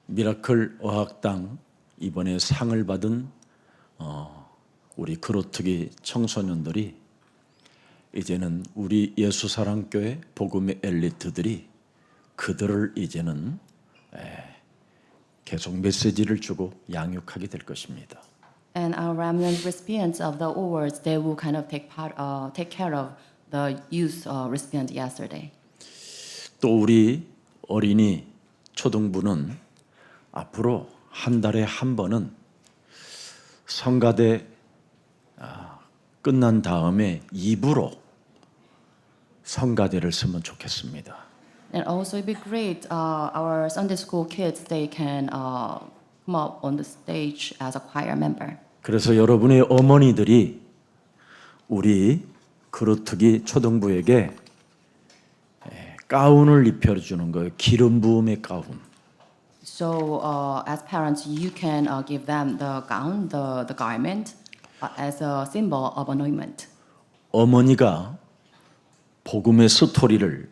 미라클 어학당 이번에 상을 받은 우리 그로트기 청소년들이 이제는 우리 예수사랑교회 복음의 엘리트들이 그들을 이제는 계속 메시지를 주고 양육하게 될 것입니다. And our remnant recipients of the awards, they will kind of take care of the youth recipient yesterday. 또 우리 어린이 초등부는 앞으로 한 달에 한 번은 성가대 끝난 다음에 2부로 성가대를 쓰면 좋겠습니다. And also it'd be great. Our Sunday school kids, they can come up on the stage as a choir member. 그래서 여러분의 어머니들이 우리 그루트기 초등부에게 가운을 입혀주는 거예요. 기름 부음의 가운. So as parents, you can give them the gown, the garment, as a symbol of anointment. 어머니가 복음의 스토리를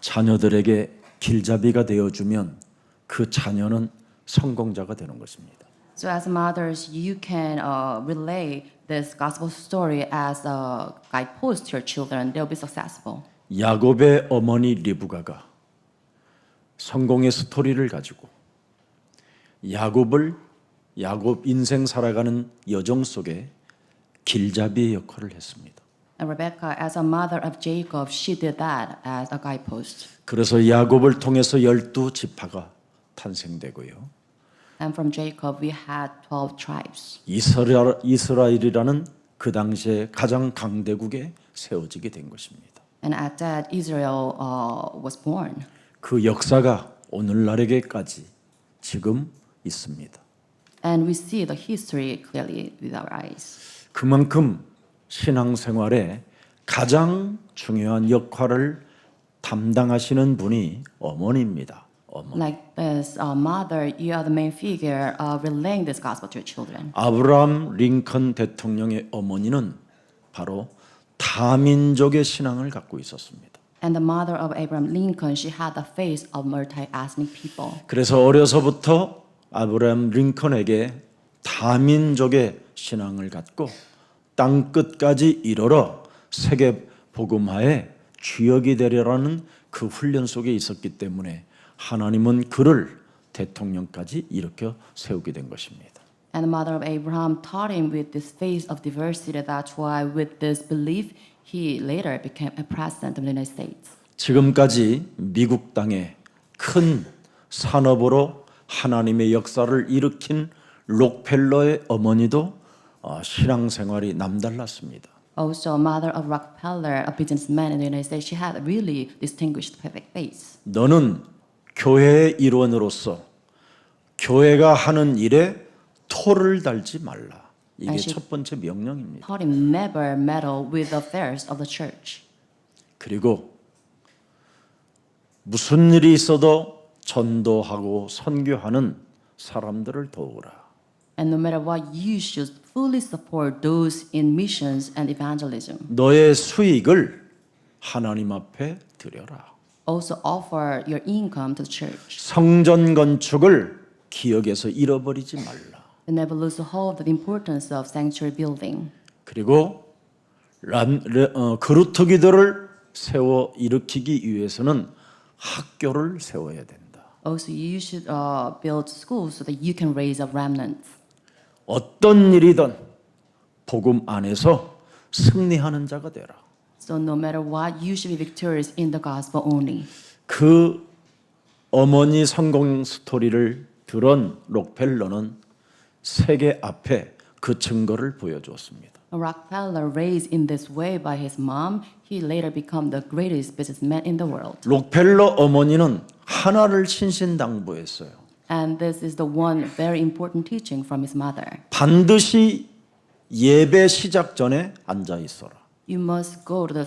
자녀들에게 길잡이가 되어주면 그 자녀는 성공자가 되는 것입니다. So as mothers, you can relay this gospel story as a guidepost to your children. They'll be successful. 야곱의 어머니 리브가가 성공의 스토리를 가지고 야곱 인생 살아가는 여정 속에 길잡이의 역할을 했습니다. And Rebecca, as a mother of Jacob, she did that as a guidepost. 그래서 야곱을 통해서 12지파가 탄생되고요. And from Jacob, we had 12 tribes. 이스라엘이라는 그 당시에 가장 강대국에 세워지게 된 것입니다. And at that, Israel was born. 그 역사가 오늘날에게까지 지금 있습니다. And we see the history clearly with our eyes. 그만큼 신앙생활에 가장 중요한 역할을 담당하시는 분이 어머니입니다. 어머니. Like this mother, you are the main figure relaying this gospel to your children. 아브라함 링컨 대통령의 어머니는 바로 다민족의 신앙을 갖고 있었습니다. And the mother of Abraham Lincoln, she had the face of multi-ethnic people. 그래서 어려서부터 아브라함 링컨에게 다민족의 신앙을 갖고 땅 끝까지 이르러 세계 복음화의 주역이 되려라는 그 훈련 속에 있었기 때문에 하나님은 그를 대통령까지 일으켜 세우게 된 것입니다. And the mother of Abraham taught him with this face of diversity. That's why with this belief, he later became a president of the United States. 지금까지 미국 땅에 큰 산업으로 하나님의 역사를 일으킨 록펠러의 어머니도 신앙생활이 남달랐습니다. Also, mother of Rockefeller, a businessman in the United States, she had a really distinguished perfect face. 너는 교회의 일원으로서 교회가 하는 일에 토를 달지 말라. 이게 첫 번째 명령입니다. Taught him never meddle with the affairs of the church. 그리고 무슨 일이 있어도 전도하고 선교하는 사람들을 도우라. And no matter what, you should fully support those in missions and evangelism. 너의 수익을 하나님 앞에 드려라. Also offer your income to the church. 성전 건축을 기억에서 잃어버리지 말라. And never lose hold of the importance of sanctuary building. 그리고 그루터기들을 세워 일으키기 위해서는 학교를 세워야 된다. Also, you should build schools so that you can raise up remnants. 어떤 일이든 복음 안에서 승리하는 자가 되라. So no matter what, you should be victorious in the gospel only. 그 어머니 성공 스토리를 들은 록펠러는 세계 앞에 그 증거를 보여주었습니다. Rockefeller, raised in this way by his mom, he later became the greatest businessman in the world. 록펠러 어머니는 하나를 신신당부했어요. And this is the one very important teaching from his mother. 반드시 예배 시작 전에 앉아 있어라. You must go to the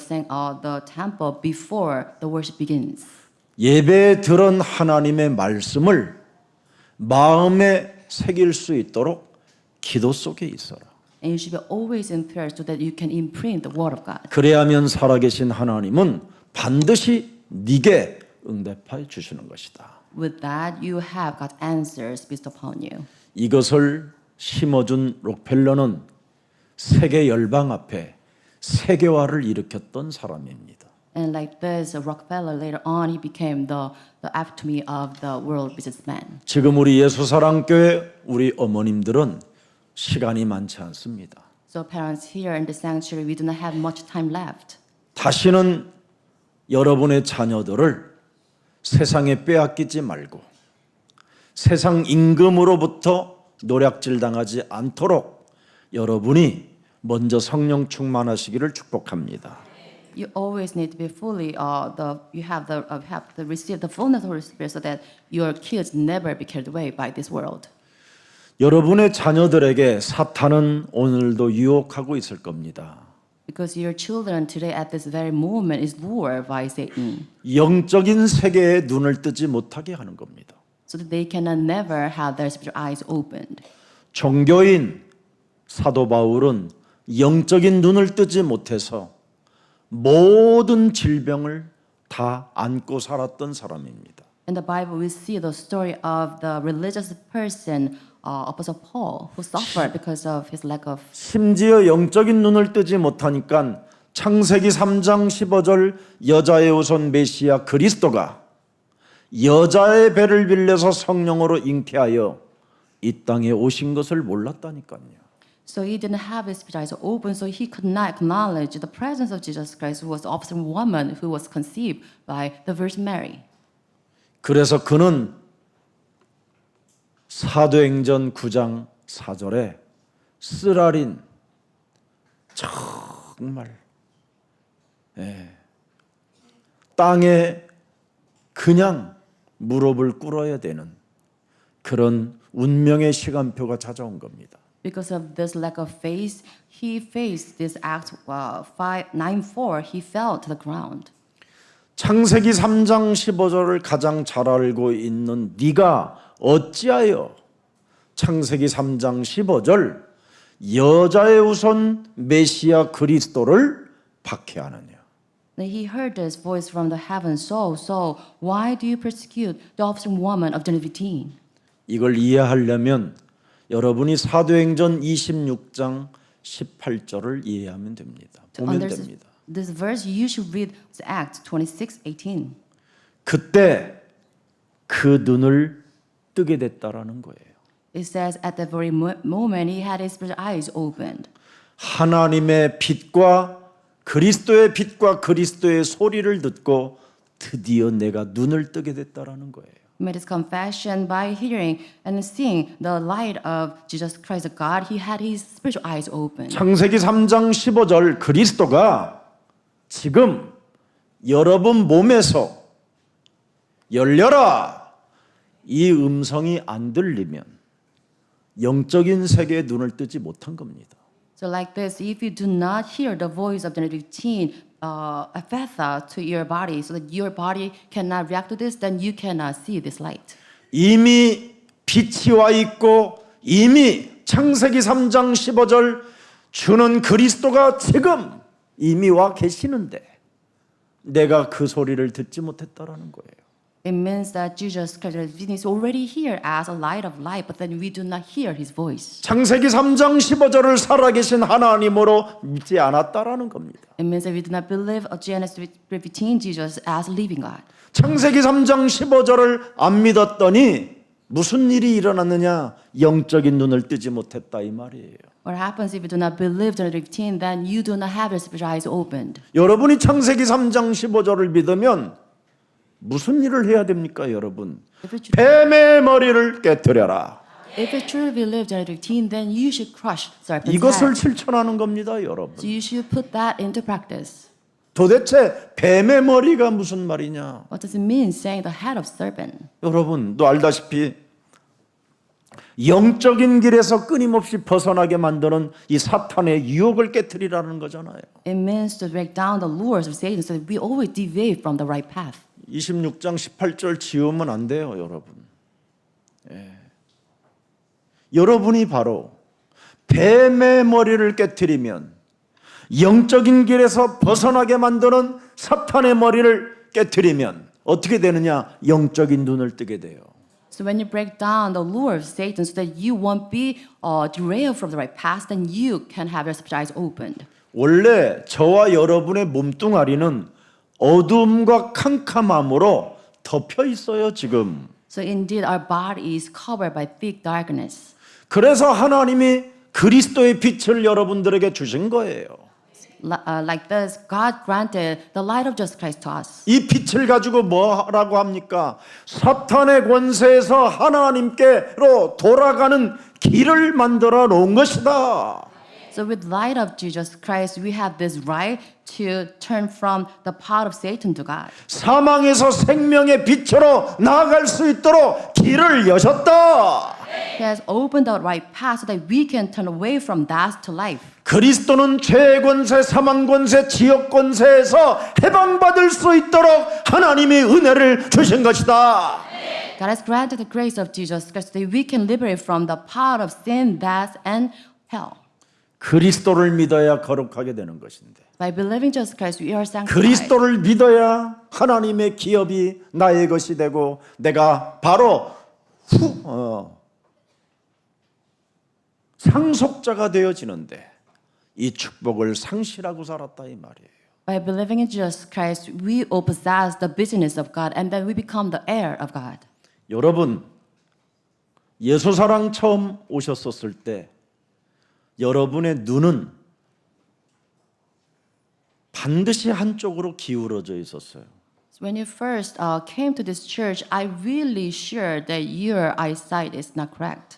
temple before the worship begins. 예배에 들은 하나님의 말씀을 마음에 새길 수 있도록 기도 속에 있어라. And you should be always in prayer so that you can imprint the word of God. 그래야면 살아계신 하나님은 반드시 네게 응답해 주시는 것이다. with that, you have got answers based upon you. 이것을 심어준 록펠러는 세계 열방 앞에 세계화를 일으켰던 사람입니다. And like this, Rockefeller later on, he became the epitome of the world businessman. 지금 우리 예수사랑교회 우리 어머님들은 시간이 많지 않습니다. So parents here in the sanctuary, we do not have much time left. 다시는 여러분의 자녀들을 세상에 빼앗기지 말고 세상 임금으로부터 노략질 당하지 않도록 여러분이 먼저 성령 충만하시기를 축복합니다. You always need to be fully you have to receive the fullness of the Holy Spirit so that your kids never be carried away by this world. 여러분의 자녀들에게 사탄은 오늘도 유혹하고 있을 겁니다. Because your children today at this very moment is lured by Satan. 영적인 세계에 눈을 뜨지 못하게 하는 겁니다. So that they cannot never have their spiritual eyes opened. 종교인 사도 바울은 영적인 눈을 뜨지 못해서 모든 질병을 다 안고 살았던 사람입니다. In the Bible, we see the story of the religious person, Apostle Paul, who suffered because of his lack of. 심지어 영적인 눈을 뜨지 못하니까 창세기 3장 15절 여자의 후손 메시아 그리스도가 여자의 배를 빌려서 성령으로 잉태하여 이 땅에 오신 것을 몰랐다니까요. So he didn't have his spiritual eyes open, so he could not acknowledge the presence of Jesus Christ, who was the offspring woman who was conceived by the Virgin Mary. 그래서 그는 사도행전 9장 4절에 쓰라린 정말 땅에 그냥 무릎을 꿇어야 되는 그런 운명의 시간표가 찾아온 겁니다. Because of this lack of faith, he faced this act 9:4. He fell to the ground. 창세기 3장 15절을 가장 잘 알고 있는 네가 어찌하여 창세기 3장 15절 여자의 후손 메시아 그리스도를 박해하느냐. He heard this voice from the heaven. So, why do you persecute the offspring woman of Genesis 15? 이걸 이해하려면 여러분이 사도행전 26장 18절을 이해하면 됩니다. To 보면 understand 됩니다. this verse, you should read Acts 26:18. 그때 그 눈을 뜨게 됐다라는 거예요. It says at the very moment he had his spiritual eyes opened. 하나님의 빛과 그리스도의 빛과 그리스도의 소리를 듣고 드디어 내가 눈을 뜨게 됐다라는 거예요. He made his confession by hearing and seeing the light of Jesus Christ, God. He had his spiritual eyes open. 창세기 3장 15절 그리스도가 지금 여러분 몸에서 열려라 이 음성이 안 들리면 영적인 세계에 눈을 뜨지 못한 겁니다. So like this, if you do not hear the voice of Genesis 15, Ephatha to your body, so that your body cannot react to this, then you cannot see this light. 이미 빛이 와 있고 이미 창세기 3장 15절 주는 그리스도가 지금 이미 와 계시는데 내가 그 소리를 듣지 못했다라는 거예요. It means that Jesus Christ is already here as a light of light, but then we do not hear his voice. 창세기 3장 15절을 살아계신 하나님으로 믿지 않았다라는 겁니다. It means that we do not believe of Genesis 15 Jesus as living God. 창세기 3장 15절을 안 믿었더니 무슨 일이 일어났느냐? 영적인 눈을 뜨지 못했다 이 말이에요. What happens if you do not believe Genesis 15? Then you do not have your spiritual eyes opened. 여러분이 창세기 3장 15절을 믿으면 무슨 일을 해야 됩니까, 여러분? 뱀의 머리를 깨뜨려라. If you truly believe Genesis 15, then you should crush serpent's 이것을 head. 실천하는 겁니다, 여러분. So you should put that into practice. 도대체 뱀의 머리가 무슨 말이냐? What does it mean saying the head of serpent? 여러분도 알다시피 영적인 길에서 끊임없이 벗어나게 만드는 이 사탄의 유혹을 깨트리라는 거잖아요. It means to break down the lures of Satan so that we always deviate from the right path. 26장 18절 지우면 안 돼요, 여러분. 여러분이 바로 뱀의 머리를 깨트리면 영적인 길에서 벗어나게 만드는 사탄의 머리를 깨트리면 어떻게 되느냐? 영적인 눈을 뜨게 돼요. So when you break down the lure of Satan so that you won't be derailed from the right path, then you can have your spiritual eyes opened. 원래 저와 여러분의 몸뚱아리는 어둠과 캄캄함으로 덮여 있어요, 지금. So indeed, our body is covered by thick darkness. 그래서 하나님이 그리스도의 빛을 여러분들에게 주신 거예요. Like this, God granted the light of Jesus Christ to us. 이 빛을 가지고 뭐라고 합니까? 사탄의 권세에서 하나님께로 돌아가는 길을 만들어 놓은 것이다. So with light of Jesus Christ, we have this right to turn from the power of Satan to God. 사망에서 생명의 빛으로 나아갈 수 있도록 길을 여셨다. He has opened the right path so that we can turn away from death to life. 그리스도는 죄의 권세, 사망 권세, 지역 권세에서 해방받을 수 있도록 하나님이 은혜를 주신 것이다. God has granted the grace of Jesus Christ so that we can liberate from the power of sin, death, and hell. 그리스도를 믿어야 거룩하게 되는 것인데 By believing Jesus Christ, we are sanctified. 그리스도를 믿어야 하나님의 기업이 나의 것이 되고 내가 바로 상속자가 되어지는데 이 축복을 상실하고 살았다 이 말이에요. By believing in Jesus Christ, we will possess the business of God and then we become the heir of God. 여러분 예수사랑 처음 오셨었을 때 여러분의 눈은 반드시 한쪽으로 기울어져 있었어요. So when you first came to this church, I really sure that your eyesight is not correct.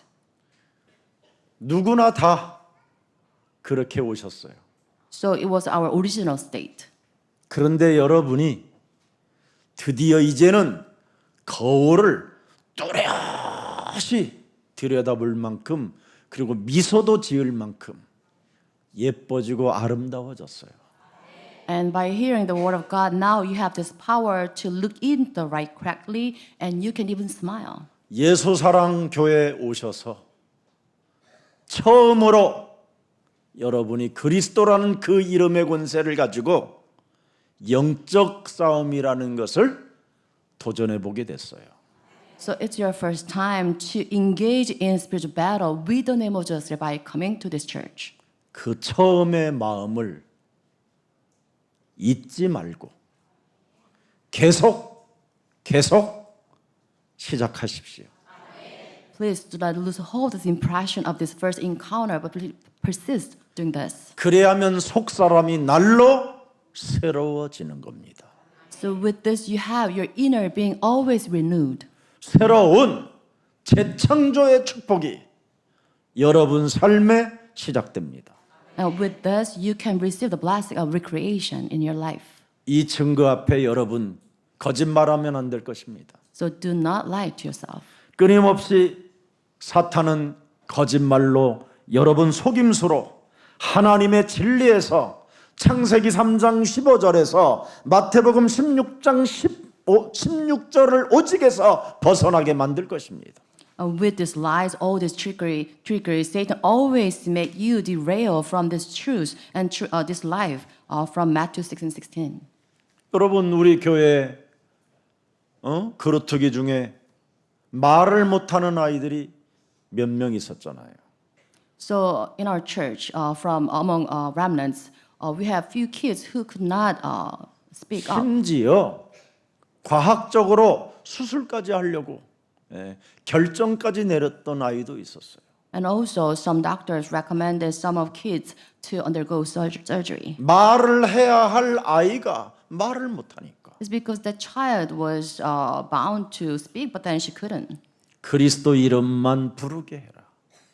누구나 다 그렇게 오셨어요. So it was our original state. 그런데 여러분이 드디어 이제는 거울을 또렷이 들여다볼 만큼 그리고 미소도 지을 만큼 예뻐지고 아름다워졌어요. And by hearing the word of God, now you have this power to look in the right correctly and you can even smile. 예수사랑 교회에 오셔서 처음으로 여러분이 그리스도라는 그 이름의 권세를 가지고 영적 싸움이라는 것을 도전해 보게 됐어요. So it's your first time to engage in spiritual battle with the name of Jesus by coming to this church. 그 처음의 마음을 잊지 말고 계속 시작하십시오. Please do not lose hold of the impression of this first encounter, but persist doing this. 그래야면 속 사람이 날로 새로워지는 겁니다. So with this, you have your inner being always renewed. 새로운 재창조의 축복이 여러분 삶에 시작됩니다. And with this, you can receive the blessing of recreation in your life. 이 증거 앞에 여러분 거짓말하면 안 될 것입니다. So do not lie to yourself. 끊임없이 사탄은 거짓말로 여러분 속임수로 하나님의 진리에서 창세기 3장 15절에서 마태복음 16장 16절을 오직에서 벗어나게 만들 것입니다. With these lies, all this trickery, Satan always make you derail from this truth and this life from Matthew 6:16. 여러분 우리 교회 그루터기 중에 말을 못하는 아이들이 몇 명 있었잖아요. So in our church, from among remnants, we have few kids who could not speak up. 심지어 과학적으로 수술까지 하려고 결정까지 내렸던 아이도 있었어요. And also, some doctors recommended some of kids to undergo surgery. 말을 해야 할 아이가 말을 못하니까. It's because the child was bound to speak, but then she couldn't. 그리스도 이름만 부르게 해라.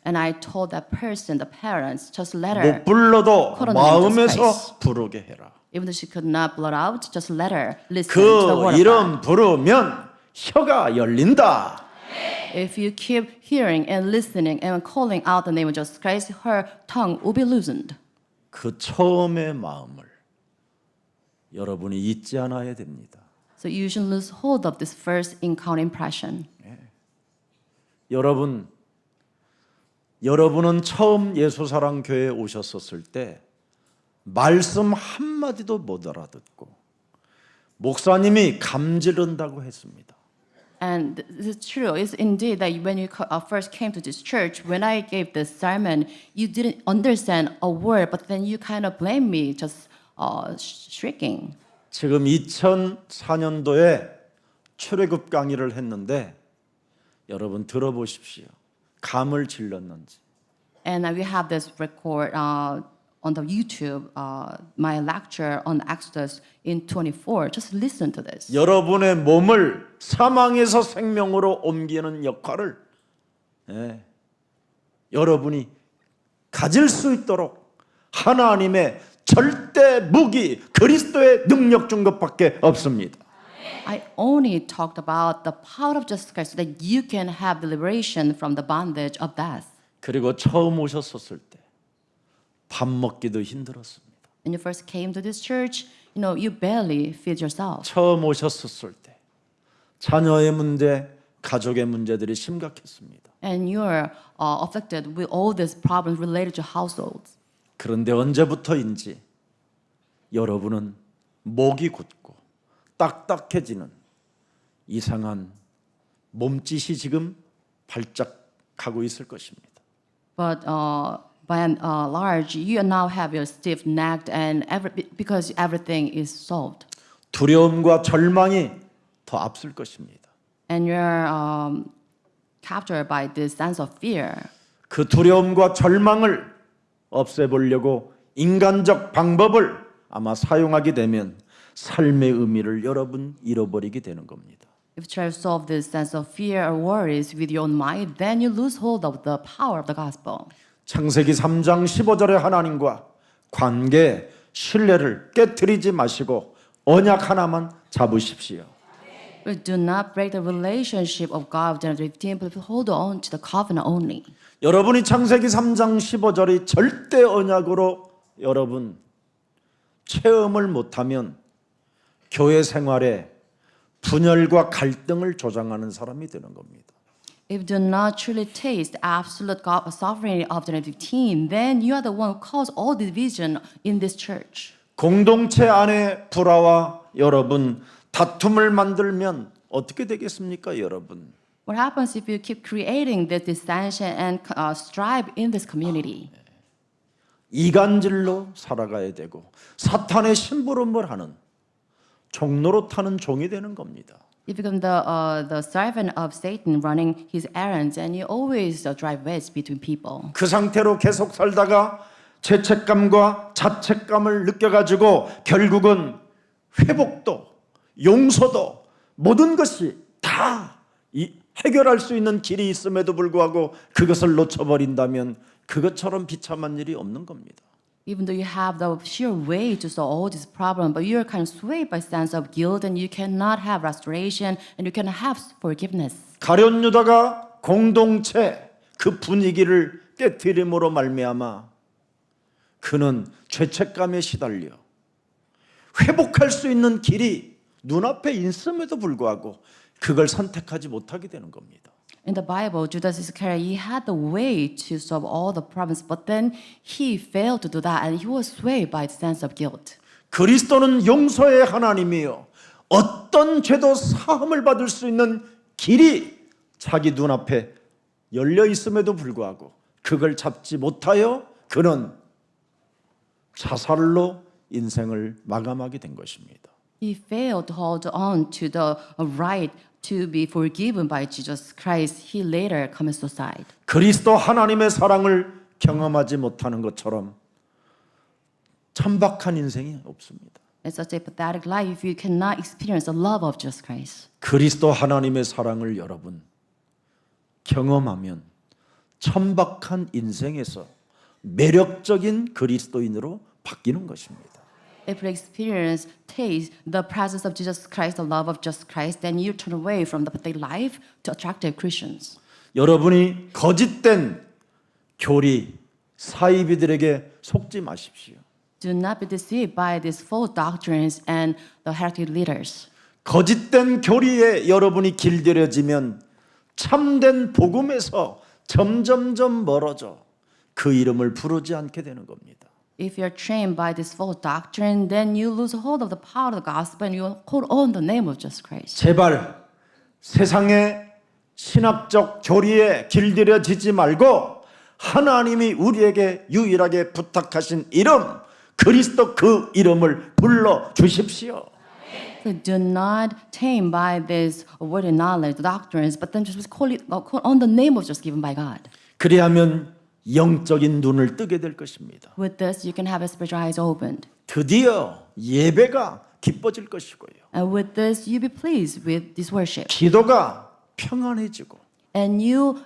And I told that person, the parents, just let her. 못 불러도 Call on the name of Jesus 마음에서 Christ. 부르게 해라. Even though she could not blurt out, just let her listen to the 그 word of God. 이름 부르면 혀가 열린다. If you keep hearing and listening and calling out the name of Jesus Christ, her tongue will be loosened. 그 처음의 마음을 여러분이 잊지 않아야 됩니다. So you should lose hold of this first encounter impression. 여러분은 처음 예수사랑 교회에 오셨었을 때 말씀 한마디도 못 알아듣고 목사님이 감지른다고 했습니다. And it's true. It's indeed that when you first came to this church, when I gave this sermon, you didn't understand a word, but then you kind of blamed me, just shrieking. 지금 2004년도에 출애굽 강의를 했는데 여러분 들어보십시오. 감을 질렀는지. And we have this record on the YouTube, my lecture on Exodus in 24. Just listen to this. 여러분의 몸을 사망에서 생명으로 옮기는 역할을 여러분이 가질 수 있도록 하나님의 절대 무기 그리스도의 능력 준 것밖에 없습니다. I only talked about the power of Jesus Christ so that you can have the liberation from the bondage of death. 그리고 처음 오셨었을 때 밥 먹기도 힘들었습니다. When you first came to this church, you barely feed yourself. 처음 오셨었을 때 자녀의 문제, 가족의 문제들이 심각했습니다. And you're affected with all these problems related to households. 그런데 언제부터인지 여러분은 목이 굳고 딱딱해지는 이상한 몸짓이 지금 발작하고 있을 것입니다. But by and large, you now have your stiff neck, and because everything is solved. 두려움과 절망이 더 앞설 것입니다. And you're captured by this sense of fear. 그 두려움과 절망을 없애보려고 인간적 방법을 아마 사용하게 되면 삶의 의미를 여러분 잃어버리게 되는 겁니다. If you try to solve this sense of fear or worries with your own mind, then you lose hold of the power of the gospel. 창세기 3장 15절의 하나님과 관계, 신뢰를 깨트리지 마시고 언약 하나만 잡으십시오. Do not break the relationship of God with Genesis 15, but hold on to the covenant only. 여러분이 창세기 3장 15절이 절대 언약으로 여러분 체험을 못하면 교회 생활에 분열과 갈등을 조장하는 사람이 되는 겁니다. If you do not truly taste absolute God sovereignty of Genesis 15, then you are the one who caused all division in this church. 공동체 안에 불화와 여러분 다툼을 만들면 어떻게 되겠습니까, 여러분? What happens if you keep creating this dissension and strife in this community? 이간질로 살아가야 되고 사탄의 심부름을 하는 종로로 타는 종이 되는 겁니다. You become the servant of Satan running his errands, and you always drive wedge between people. 그 상태로 계속 살다가 죄책감과 자책감을 느껴가지고 결국은 회복도 용서도 모든 것이 다 해결할 수 있는 길이 있음에도 불구하고 그것을 놓쳐버린다면 그것처럼 비참한 일이 없는 겁니다. Even though you have the sheer way to solve all these problems, but you're kind of swayed by sense of guilt, and you cannot have restoration, and you cannot have forgiveness. 가룟 유다가 공동체 그 분위기를 깨트림으로 말미암아 그는 죄책감에 시달려 회복할 수 있는 길이 눈앞에 있음에도 불구하고 그걸 선택하지 못하게 되는 겁니다. In the Bible, Judas Iscariot, he had the way to solve all the problems, but then he failed to do that, and he was swayed by the sense of guilt. 그리스도는 용서의 하나님이요 어떤 죄도 사함을 받을 수 있는 길이 자기 눈앞에 열려 있음에도 불구하고 그걸 잡지 못하여 그는 자살로 인생을 마감하게 된 것입니다. He failed to hold on to the right to be forgiven by Jesus Christ. He later committed suicide. 그리스도 하나님의 사랑을 경험하지 못하는 것처럼 천박한 인생이 없습니다. It's such a pathetic life if you cannot experience the love of Jesus Christ. 그리스도 하나님의 사랑을 여러분 경험하면 천박한 인생에서 매력적인 그리스도인으로 바뀌는 것입니다. If you experience, taste the presence of Jesus Christ, the love of Jesus Christ, then you turn away from the pathetic life to attractive Christians. 여러분이 거짓된 교리, 사이비들에게 속지 마십시오. Do not be deceived by these false doctrines and the heretic leaders. 거짓된 교리에 여러분이 길들여지면 참된 복음에서 점점점 멀어져 그 이름을 부르지 않게 되는 겁니다. If you're trained by this false doctrine, then you lose hold of the power of the gospel and you hold on the name of Jesus Christ. 제발 세상의 신학적 교리에 길들여지지 말고 하나님이 우리에게 유일하게 부탁하신 이름 그리스도 그 이름을 불러 주십시오. So do not tame by this word and knowledge, doctrines, but then just call on the name of just given by God. 그리하면 영적인 눈을 뜨게 될 것입니다. With this, you can have your spiritual eyes opened. 드디어 예배가 기뻐질 것이고요. And with this, you be pleased with this worship. 기도가 평안해지고 And you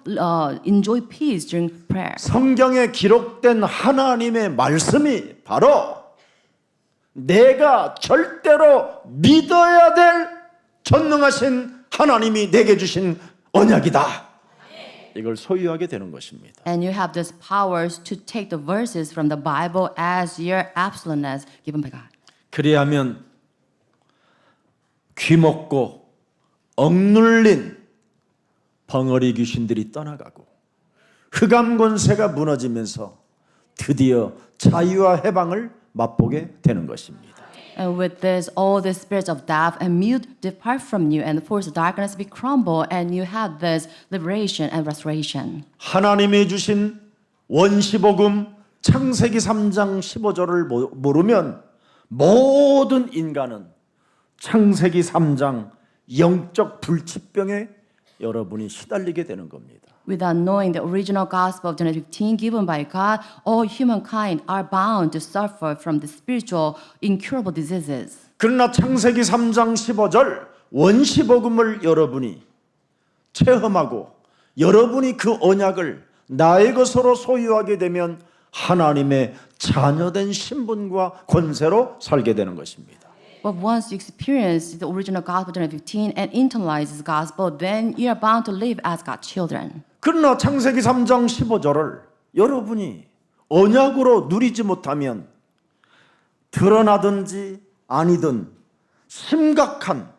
enjoy peace during prayer. 성경에 기록된 하나님의 말씀이 바로 내가 절대로 믿어야 될 전능하신 하나님이 내게 주신 언약이다. 이걸 소유하게 되는 것입니다. And you have these powers to take the verses from the Bible as your absoluteness given by God. 그리하면 귀먹고 억눌린 벙어리 귀신들이 떠나가고 흑암 권세가 무너지면서 드디어 자유와 해방을 맛보게 되는 것입니다. And with this, all the spirits of death and mute depart from you, and the force of darkness be crumbled, and you have this liberation and restoration. 하나님이 주신 원시복음 창세기 3장 15절을 모르면 모든 인간은 창세기 3장 영적 불치병에 여러분이 시달리게 되는 겁니다. Without knowing the original gospel of Genesis 15 given by God, all humankind are bound to suffer from the spiritual incurable diseases. 그러나 창세기 3장 15절 원시복음을 여러분이 체험하고 여러분이 그 언약을 나의 것으로 소유하게 되면 하나님의 자녀된 신분과 권세로 살게 되는 것입니다. But once you experience the original gospel of Genesis 15 and internalize this gospel, then you are bound to live as God's children. 그러나 창세기 3장 15절을 여러분이 언약으로 누리지 못하면 드러나든지 아니든 심각한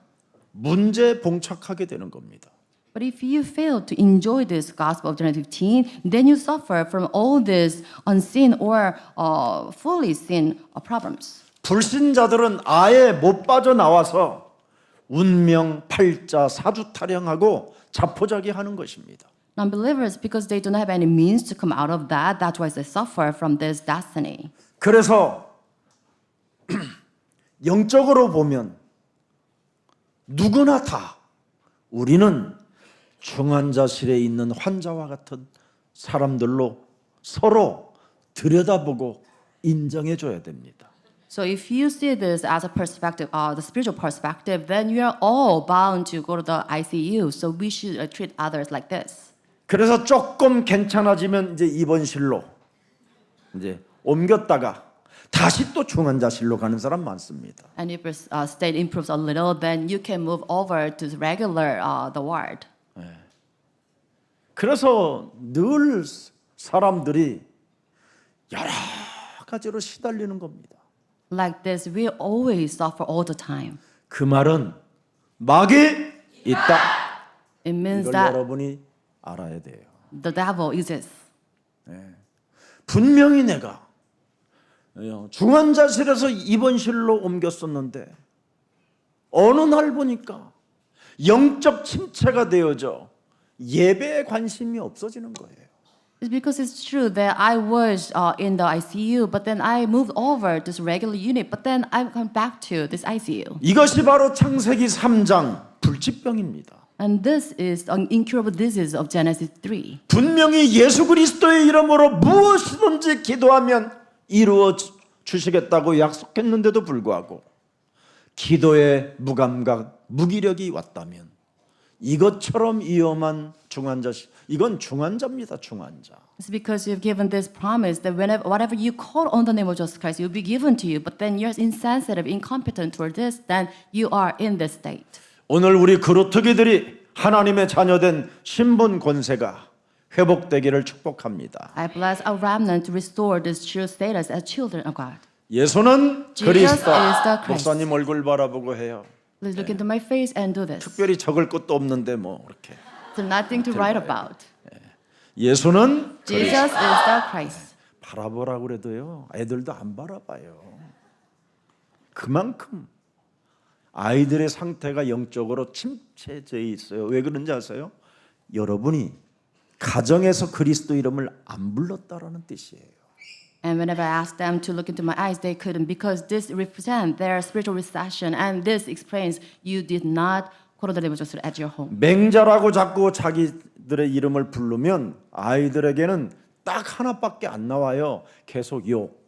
문제에 봉착하게 되는 겁니다. But if you fail to enjoy this gospel of Genesis 15, then you suffer from all these unseen or fully seen problems. 불신자들은 아예 못 빠져나와서 운명, 팔자, 사주타령하고 자포자기하는 것입니다. Non-believers, because they do not have any means to come out of that, that's why they suffer from this destiny. 그래서 영적으로 보면 누구나 다 우리는 중환자실에 있는 환자와 같은 사람들로 서로 들여다보고 인정해 줘야 됩니다. So if you see this as a perspective, the spiritual perspective, then you are all bound to go to the ICU. So we should treat others like this. 그래서 조금 괜찮아지면 이제 입원실로 이제 옮겼다가 다시 또 중환자실로 가는 사람 많습니다. And if your state improves a little, then you can move over to the regular the ward. 그래서 늘 사람들이 여러 가지로 시달리는 겁니다. Like this, we always suffer all the time. 그 말은 막이 있다. It means 이걸 that 여러분이 알아야 돼요. the devil exists. 분명히 내가 중환자실에서 입원실로 옮겼었는데 어느 날 보니까 영적 침체가 되어져 예배에 관심이 없어지는 거예요. It's because it's true that I was in the ICU, but then I moved over to this regular unit, but then I come back to this ICU. 이것이 바로 창세기 3장 불치병입니다. And this is an incurable disease of Genesis 3. 분명히 예수 그리스도의 이름으로 무엇이든지 기도하면 이루어 주시겠다고 약속했는데도 불구하고 기도의 무감각, 무기력이 왔다면 이것처럼 위험한 중환자, 이건 중환자입니다. 중환자. It's because you've given this promise that whatever you call on the name of Jesus Christ, it will be given to you. But then you're insensitive, incompetent toward this, then you are in this state. 오늘 우리 그루터기들이 하나님의 자녀된 신분 권세가 회복되기를 축복합니다. I bless our remnant to restore this true status as children of God. 예수는 Jesus 그리스도. is the Christ. 목사님 얼굴 바라보고 해요. Please look into my face and do this. 특별히 적을 것도 없는데 뭐 이렇게. There's nothing to write about. 예수는 Jesus is the Christ. 바라보라고 그래도요. 애들도 안 바라봐요. 그만큼 아이들의 상태가 영적으로 침체되어 있어요. 왜 그런지 아세요? 여러분이 가정에서 그리스도 이름을 안 불렀다라는 뜻이에요. And whenever I asked them to look into my eyes, they couldn't because this represents their spiritual recession, and this explains you did not call on the name of Jesus at your home. 맹자라고 자꾸 자기들의 이름을 부르면 아이들에게는 딱 하나밖에 안 나와요. 계속 욕.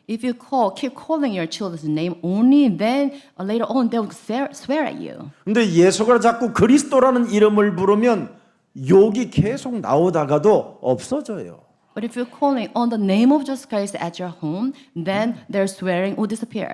If you keep calling your children's name only, then later on they will swear at you. 근데 예수가 자꾸 그리스도라는 이름을 부르면 욕이 계속 나오다가도 없어져요. But if you're calling on the name of Jesus Christ at your home, then their swearing will disappear.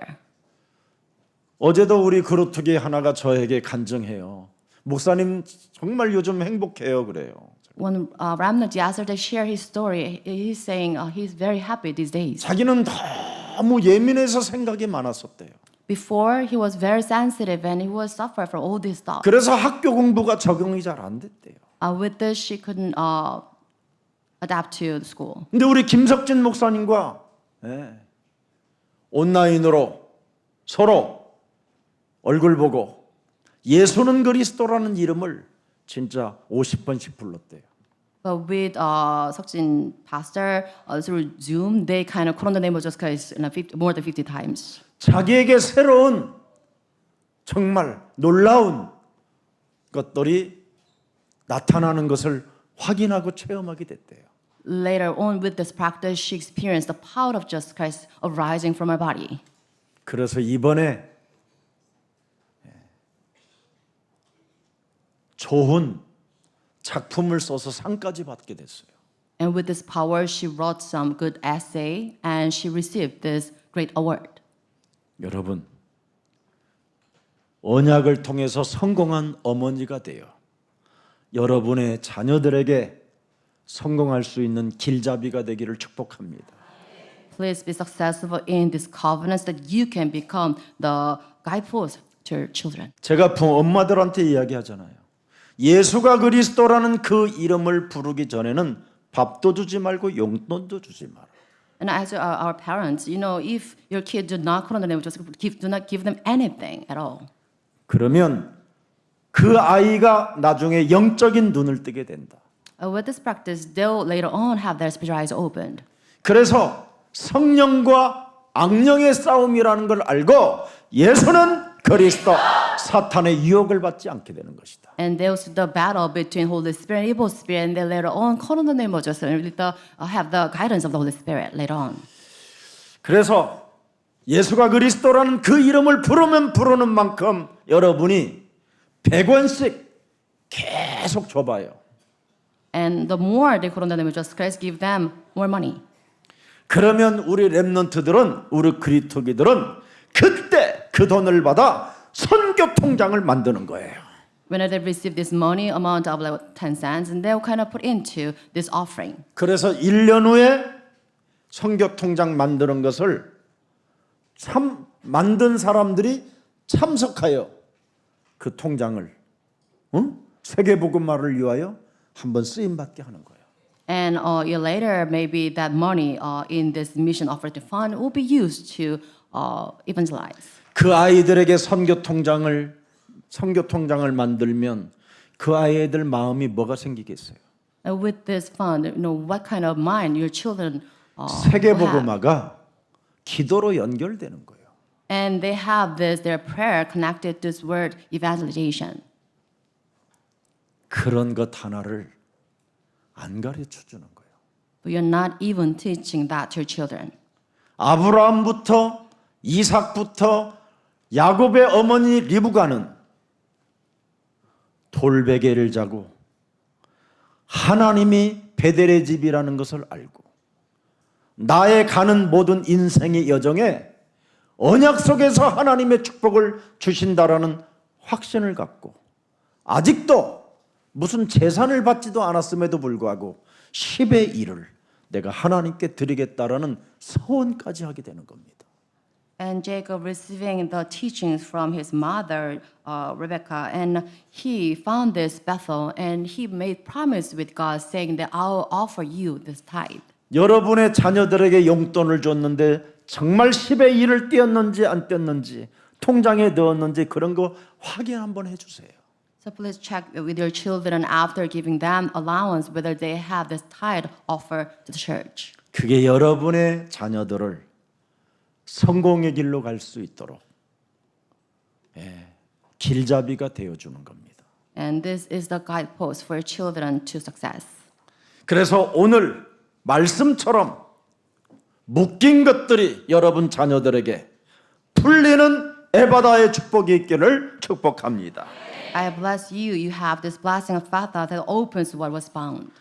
어제도 우리 그루트기 하나가 저에게 간증해요. 목사님 정말 요즘 행복해요 그래요. When Ramnat yesterday shared his story, he's saying he's very happy these days. 자기는 너무 예민해서 생각이 많았었대요. Before, he was very sensitive and he was suffer from all these thoughts. 그래서 학교 공부가 적응이 잘 안 됐대요. With this, she couldn't adapt to the school. 근데 우리 김석진 목사님과 온라인으로 서로 얼굴 보고 예수는 그리스도라는 이름을 진짜 50번씩 불렀대요. But with Seokjin pastor through Zoom, they kind of called on the name of Jesus Christ more than 50 times. 자기에게 새로운 정말 놀라운 것들이 나타나는 것을 확인하고 체험하게 됐대요. Later on, with this practice, she experienced the power of Jesus Christ arising from her body. 그래서 이번에 좋은 작품을 써서 상까지 받게 됐어요. And with this power, she wrote some good essay and she received this great award. 여러분, 언약을 통해서 성공한 어머니가 되어 여러분의 자녀들에게 성공할 수 있는 길잡이가 되기를 축복합니다. Please be successful in this covenant that you can become the guidepost to your children. 제가 엄마들한테 이야기하잖아요. 예수가 그리스도라는 그 이름을 부르기 전에는 밥도 주지 말고 용돈도 주지 마라. And as our parents, you know, if your kid do not call on the name of Jesus, do not give them anything at all. 그러면 그 아이가 나중에 영적인 눈을 뜨게 된다. With this practice, they'll later on have their spiritual eyes opened. 그래서 성령과 악령의 싸움이라는 걸 알고 예수는 그리스도, 사탄의 유혹을 받지 않게 되는 것이다. And there was the battle between Holy Spirit and evil spirit, and they later on call on the name of Jesus and have the guidance of the Holy Spirit later on. 그래서 예수가 그리스도라는 그 이름을 부르면 부르는 만큼 여러분이 100원씩 계속 줘봐요. And the more they call on the name of Jesus Christ, give them more money. 그러면 우리 렘넌트들은, 우리 그리스도기들은 그때 그 돈을 받아 선교 통장을 만드는 거예요. Whenever they receive this money amount of like 10 cents, and they'll kind of put into this offering. 그래서 1년 후에 선교 통장 만드는 것을 참 만든 사람들이 참석하여 그 통장을 세계 복음화를 위하여 한번 쓰임 받게 하는 거예요. And a year later, maybe that money in this mission offering fund will be used to evangelize. 그 아이들에게 선교 통장을 만들면 그 아이들 마음이 뭐가 생기겠어요? And with this fund, you know what kind of mind your children 세계 will have. 복음화가 기도로 연결되는 거예요. And they have their prayer connected to this word evangelization. 그런 것 하나를 안 가르쳐 주는 거예요. But you're not even teaching that to your children. 아브라함부터 이삭부터 야곱의 어머니 리브가는 돌베개를 자고 하나님이 베델의 집이라는 것을 알고 나의 가는 모든 인생의 여정에 언약 속에서 하나님의 축복을 주신다라는 확신을 갖고 아직도 무슨 재산을 받지도 않았음에도 불구하고 10의 1을 내가 하나님께 드리겠다라는 서원까지 하게 되는 겁니다. And Jacob receiving the teachings from his mother, Rebecca, and he found this Bethel, and he made promise with God saying that I'll offer you this tithe. 여러분의 자녀들에게 용돈을 줬는데 정말 10의 1을 떼었는지 안 떼었는지 통장에 넣었는지 그런 거 확인 한번 해주세요. So please check with your children after giving them allowance whether they have this tithe offer to the church. 그게 여러분의 자녀들을 성공의 길로 갈 수 있도록 길잡이가 되어주는 겁니다. And this is the guidepost for your children to success. 그래서 오늘 말씀처럼 묶인 것들이 여러분 자녀들에게 풀리는 에바다의 축복이 있기를 축복합니다. I bless you. You have this blessing of Father that opens what was bound.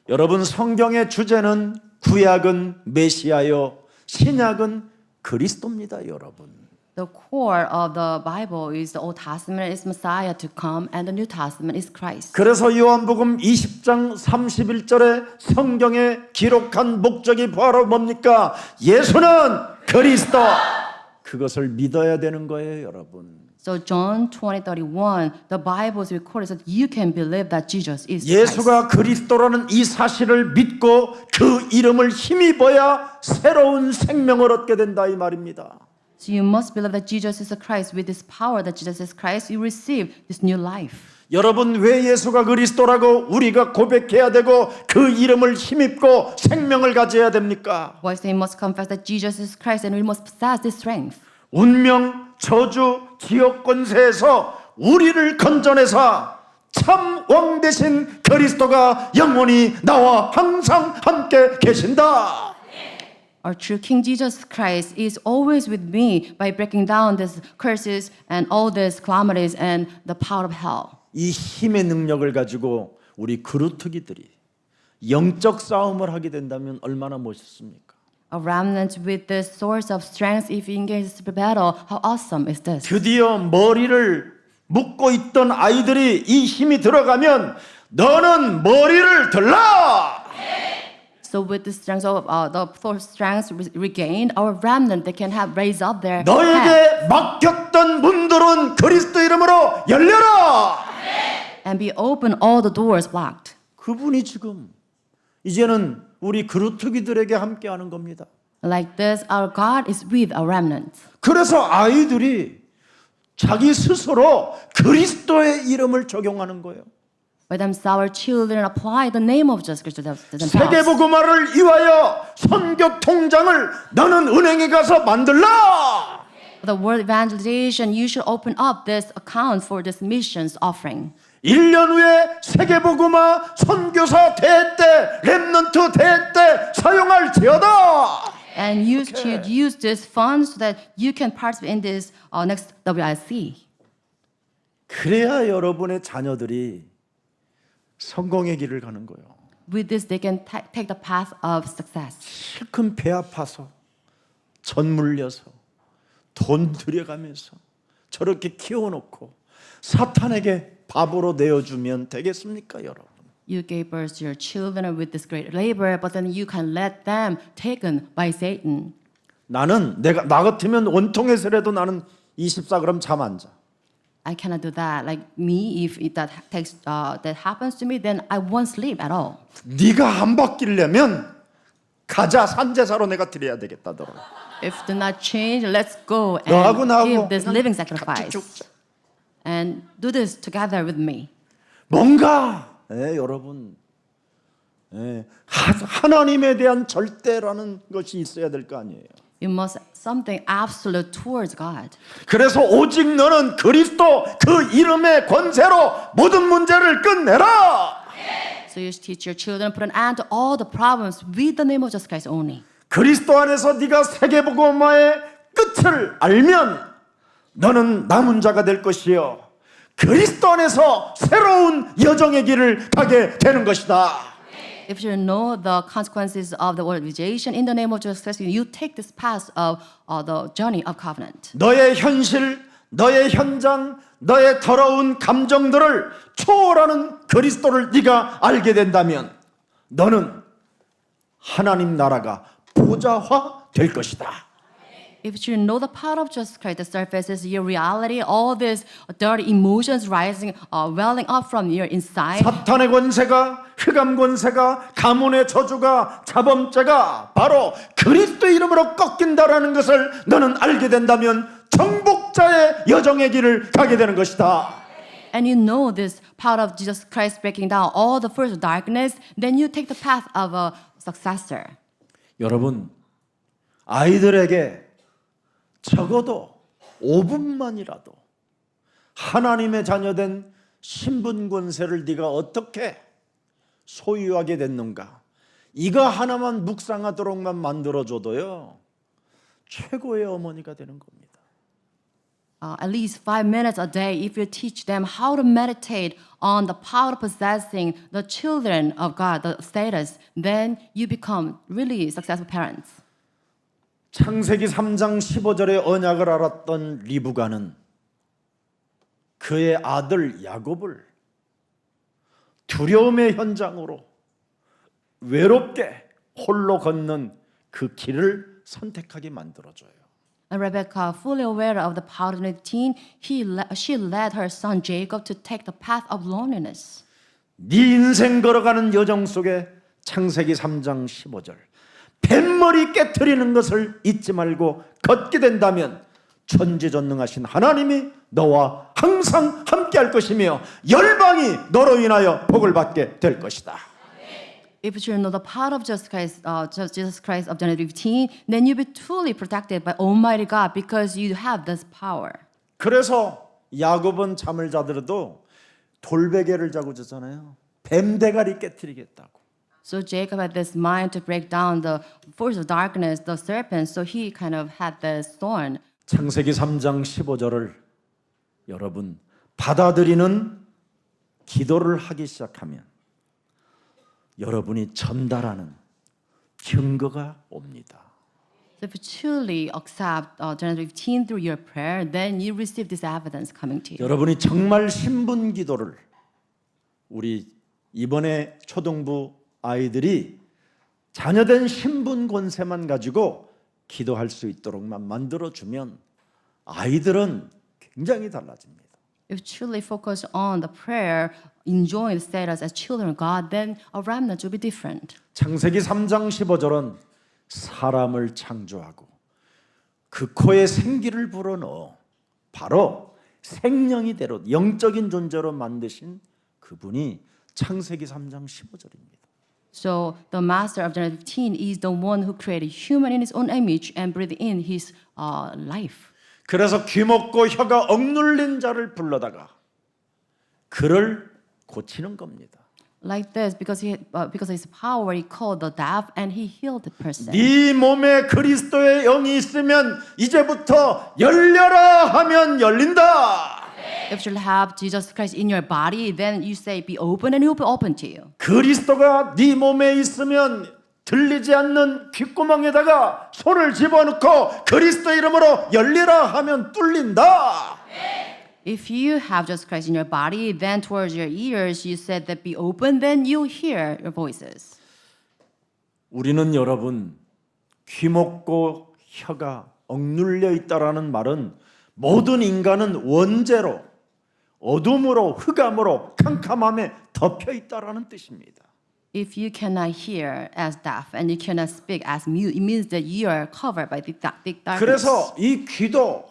여러분 성경의 주제는 구약은 메시아요, 신약은 그리스도입니다, 여러분. The core of the Bible is the Old Testament is Messiah to come and the New Testament is Christ. 그래서 요한복음 20장 31절에 성경에 기록한 목적이 바로 뭡니까? 예수는 그리스도. 그것을 믿어야 되는 거예요, 여러분. So John 20:31, the Bible is recorded so that you can believe that Jesus is Christ. 예수가 그리스도라는 이 사실을 믿고 그 이름을 힘입어야 새로운 생명을 얻게 된다 이 말입니다. So you must believe that Jesus is the Christ. With this power that Jesus is Christ, you receive this new life. 여러분 왜 예수가 그리스도라고 우리가 고백해야 되고 그 이름을 힘입고 생명을 가져야 됩니까? Why is it we must confess that Jesus is Christ and we must possess this strength? 운명, 저주, 지옥 권세에서 우리를 건져내사 참 왕 되신 그리스도가 영원히 나와 항상 함께 계신다. Our true King Jesus Christ is always with me by breaking down these curses and all these calamities and the power of hell. 이 힘의 능력을 가지고 우리 그루터기들이 영적 싸움을 하게 된다면 얼마나 멋있습니까? A remnant with the source of strength, if you engage this battle, how awesome is this? 드디어 머리를 묶고 있던 아이들이 이 힘이 들어가면 너는 머리를 들라! So with the strength of the fourth strength regained, our remnant they can have raised up their head. 너에게 막혔던 문들은 그리스도 이름으로 열려라! And be open all the doors blocked. 그분이 지금 이제는 우리 그루터기들에게 함께하는 겁니다. Like this, our God is with our remnant. 그래서 아이들이 자기 스스로 그리스도의 이름을 적용하는 거예요. By themselves, our children apply the name of Jesus Christ to themselves. 세계복음화를 위하여 선교 통장을 너는 은행에 가서 만들라. The world evangelization, you should open up this account for this missions offering. 1년 후에 세계복음화 선교사 대회 때 렘넌트 대회 때 사용할지어다. And you should use this fund so that you can participate in this next WIC. 그래야 여러분의 자녀들이 성공의 길을 가는 거예요. With this, they can take the path of success. 실컷 배 아파서 전 물려서 돈 들여가면서 저렇게 키워놓고 사탄에게 밥으로 내어주면 되겠습니까, 여러분? You gave birth to your children with this great labor, but then you can let them taken by Satan. 나는 나 같으면 원통에서라도 나는 24g 잠 안 자. I cannot do that. Like me, if that happens to me, then I won't sleep at all. 네가 안 바뀌려면 가자 산제사로 내가 드려야 되겠다 너를. If do not change, let's go 너하고 and 나하고 give this 그냥 living 같이 sacrifice 죽자. and do this together with me. 뭔가 여러분 하나님에 대한 절대라는 것이 있어야 될 거 아니에요. You must something absolute towards God. 그래서 오직 너는 그리스도 그 이름의 권세로 모든 문제를 끝내라. So you teach your children, put an end to all the problems with the name of Jesus Christ only. 그리스도 안에서 네가 세계복음화의 끝을 알면 너는 남은 자가 될 것이요 그리스도 안에서 새로운 여정의 길을 가게 되는 것이다. If you know the consequences of the organization in the name of Jesus Christ, you take this path of the journey of covenant. 너의 현실, 너의 현장, 너의 더러운 감정들을 초월하는 그리스도를 네가 알게 된다면 너는 하나님 나라가 보좌화 될 것이다. If you know the power of Jesus Christ, the surface is your reality, all these dirty emotions rising, welling up from your inside. 사탄의 권세가, 흑암 권세가, 가문의 저주가, 자범죄가 바로 그리스도 이름으로 꺾인다라는 것을 너는 알게 된다면 정복자의 여정의 길을 가게 되는 것이다. And you know this power of Jesus Christ breaking down all the force of darkness, then you take the path of a successor. 여러분, 아이들에게 적어도 5분만이라도 하나님의 자녀된 신분 권세를 네가 어떻게 소유하게 됐는가, 이거 하나만 묵상하도록만 만들어줘도요 최고의 어머니가 되는 겁니다. At least 5 minutes a day, if you teach them how to meditate on the power of possessing the children of God, the status, then you become really successful parents. 창세기 3장 15절의 언약을 알았던 리브가는 그의 아들 야곱을 두려움의 현장으로 외롭게 홀로 걷는 그 길을 선택하게 만들어줘요. And Rebecca, fully aware of the power of 19, she led her son Jacob to take the path of loneliness. 네 인생 걸어가는 여정 속에 창세기 3장 15절 뱃머리 깨트리는 것을 잊지 말고 걷게 된다면 천지전능하신 하나님이 너와 항상 함께할 것이며 열방이 너로 인하여 복을 받게 될 것이다. If you know the power of Jesus Christ of John 15, then you'll be truly protected by Almighty God because you have this power. 그래서 야곱은 잠을 자더라도 돌베개를 자고 자잖아요. 뱀 대가리 깨트리겠다고. So Jacob had this mind to break down the force of darkness, the serpent, so he kind of had this thorn. 창세기 3장 15절을 여러분 받아들이는 기도를 하기 시작하면 여러분이 전달하는 증거가 옵니다. So if you truly accept John 15 through your prayer, then you receive this evidence coming to you. 여러분이 정말 신분 기도를 우리 이번에 초등부 아이들이 자녀된 신분 권세만 가지고 기도할 수 있도록만 만들어주면 아이들은 굉장히 달라집니다. If you truly focus on the prayer, enjoying the status as children of God, then a remnant will be different. 창세기 3장 15절은 사람을 창조하고 그 코에 생기를 불어넣어 바로 생명이 대로 영적인 존재로 만드신 그분이 창세기 3장 15절입니다. So the master of John 15 is the one who created human in his own image and breathed in his life. 그래서 귀먹고 혀가 억눌린 자를 불러다가 그를 고치는 겁니다. Like this, because of his power, he called the deaf and he healed the person. 네 몸에 그리스도의 영이 있으면 이제부터 열려라 하면 열린다. If you have Jesus Christ in your body, then you say, be open and he will be open to you. 그리스도가 네 몸에 있으면 들리지 않는 귓구멍에다가 손을 집어넣고 그리스도 이름으로 열리라 하면 뚫린다. If you have Jesus Christ in your body, then towards your ears you said that be open, then you hear your voices. 우리는 여러분 귀먹고 혀가 억눌려 있다라는 말은 모든 인간은 원죄로 어둠으로 흑암으로 캄캄함에 덮여 있다라는 뜻입니다. If you cannot hear as deaf and you cannot speak as mute, it means that you are covered by thick darkness. 그래서 이 귀도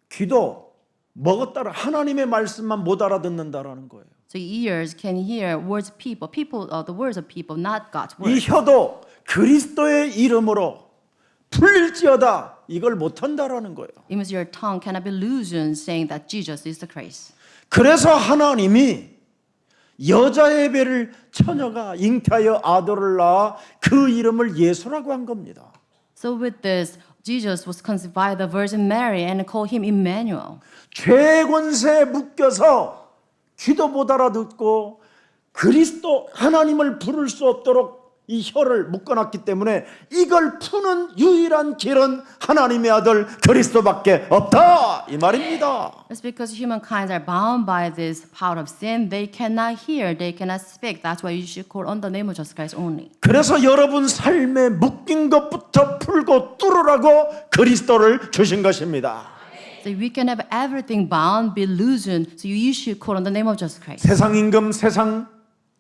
귀도 먹었다라 하나님의 말씀만 못 알아듣는다라는 거예요. So ears can hear words of people, the words of people, not God's 이 words. 혀도 그리스도의 이름으로 풀릴지어다 이걸 못 한다라는 거예요. It means your tongue cannot be loosened saying that Jesus is the Christ. 그래서 하나님이 여자의 배를 처녀가 잉태하여 아들을 낳아 그 이름을 예수라고 한 겁니다. So with this, Jesus was conceived by the Virgin Mary and called him Emmanuel. 죄의 권세에 묶여서 기도 못 알아듣고 그리스도 하나님을 부를 수 없도록 이 혀를 묶어놨기 때문에 이걸 푸는 유일한 길은 하나님의 아들 그리스도밖에 없다 이 말입니다. It's because humankind are bound by this power of sin. They cannot hear, they cannot speak. That's why you should call on the name of Jesus Christ only. 그래서 여러분 삶에 묶인 것부터 풀고 뚫으라고 그리스도를 주신 것입니다. So we can have everything bound, be loosened. So you should call on the name of Jesus Christ. 세상 임금, 세상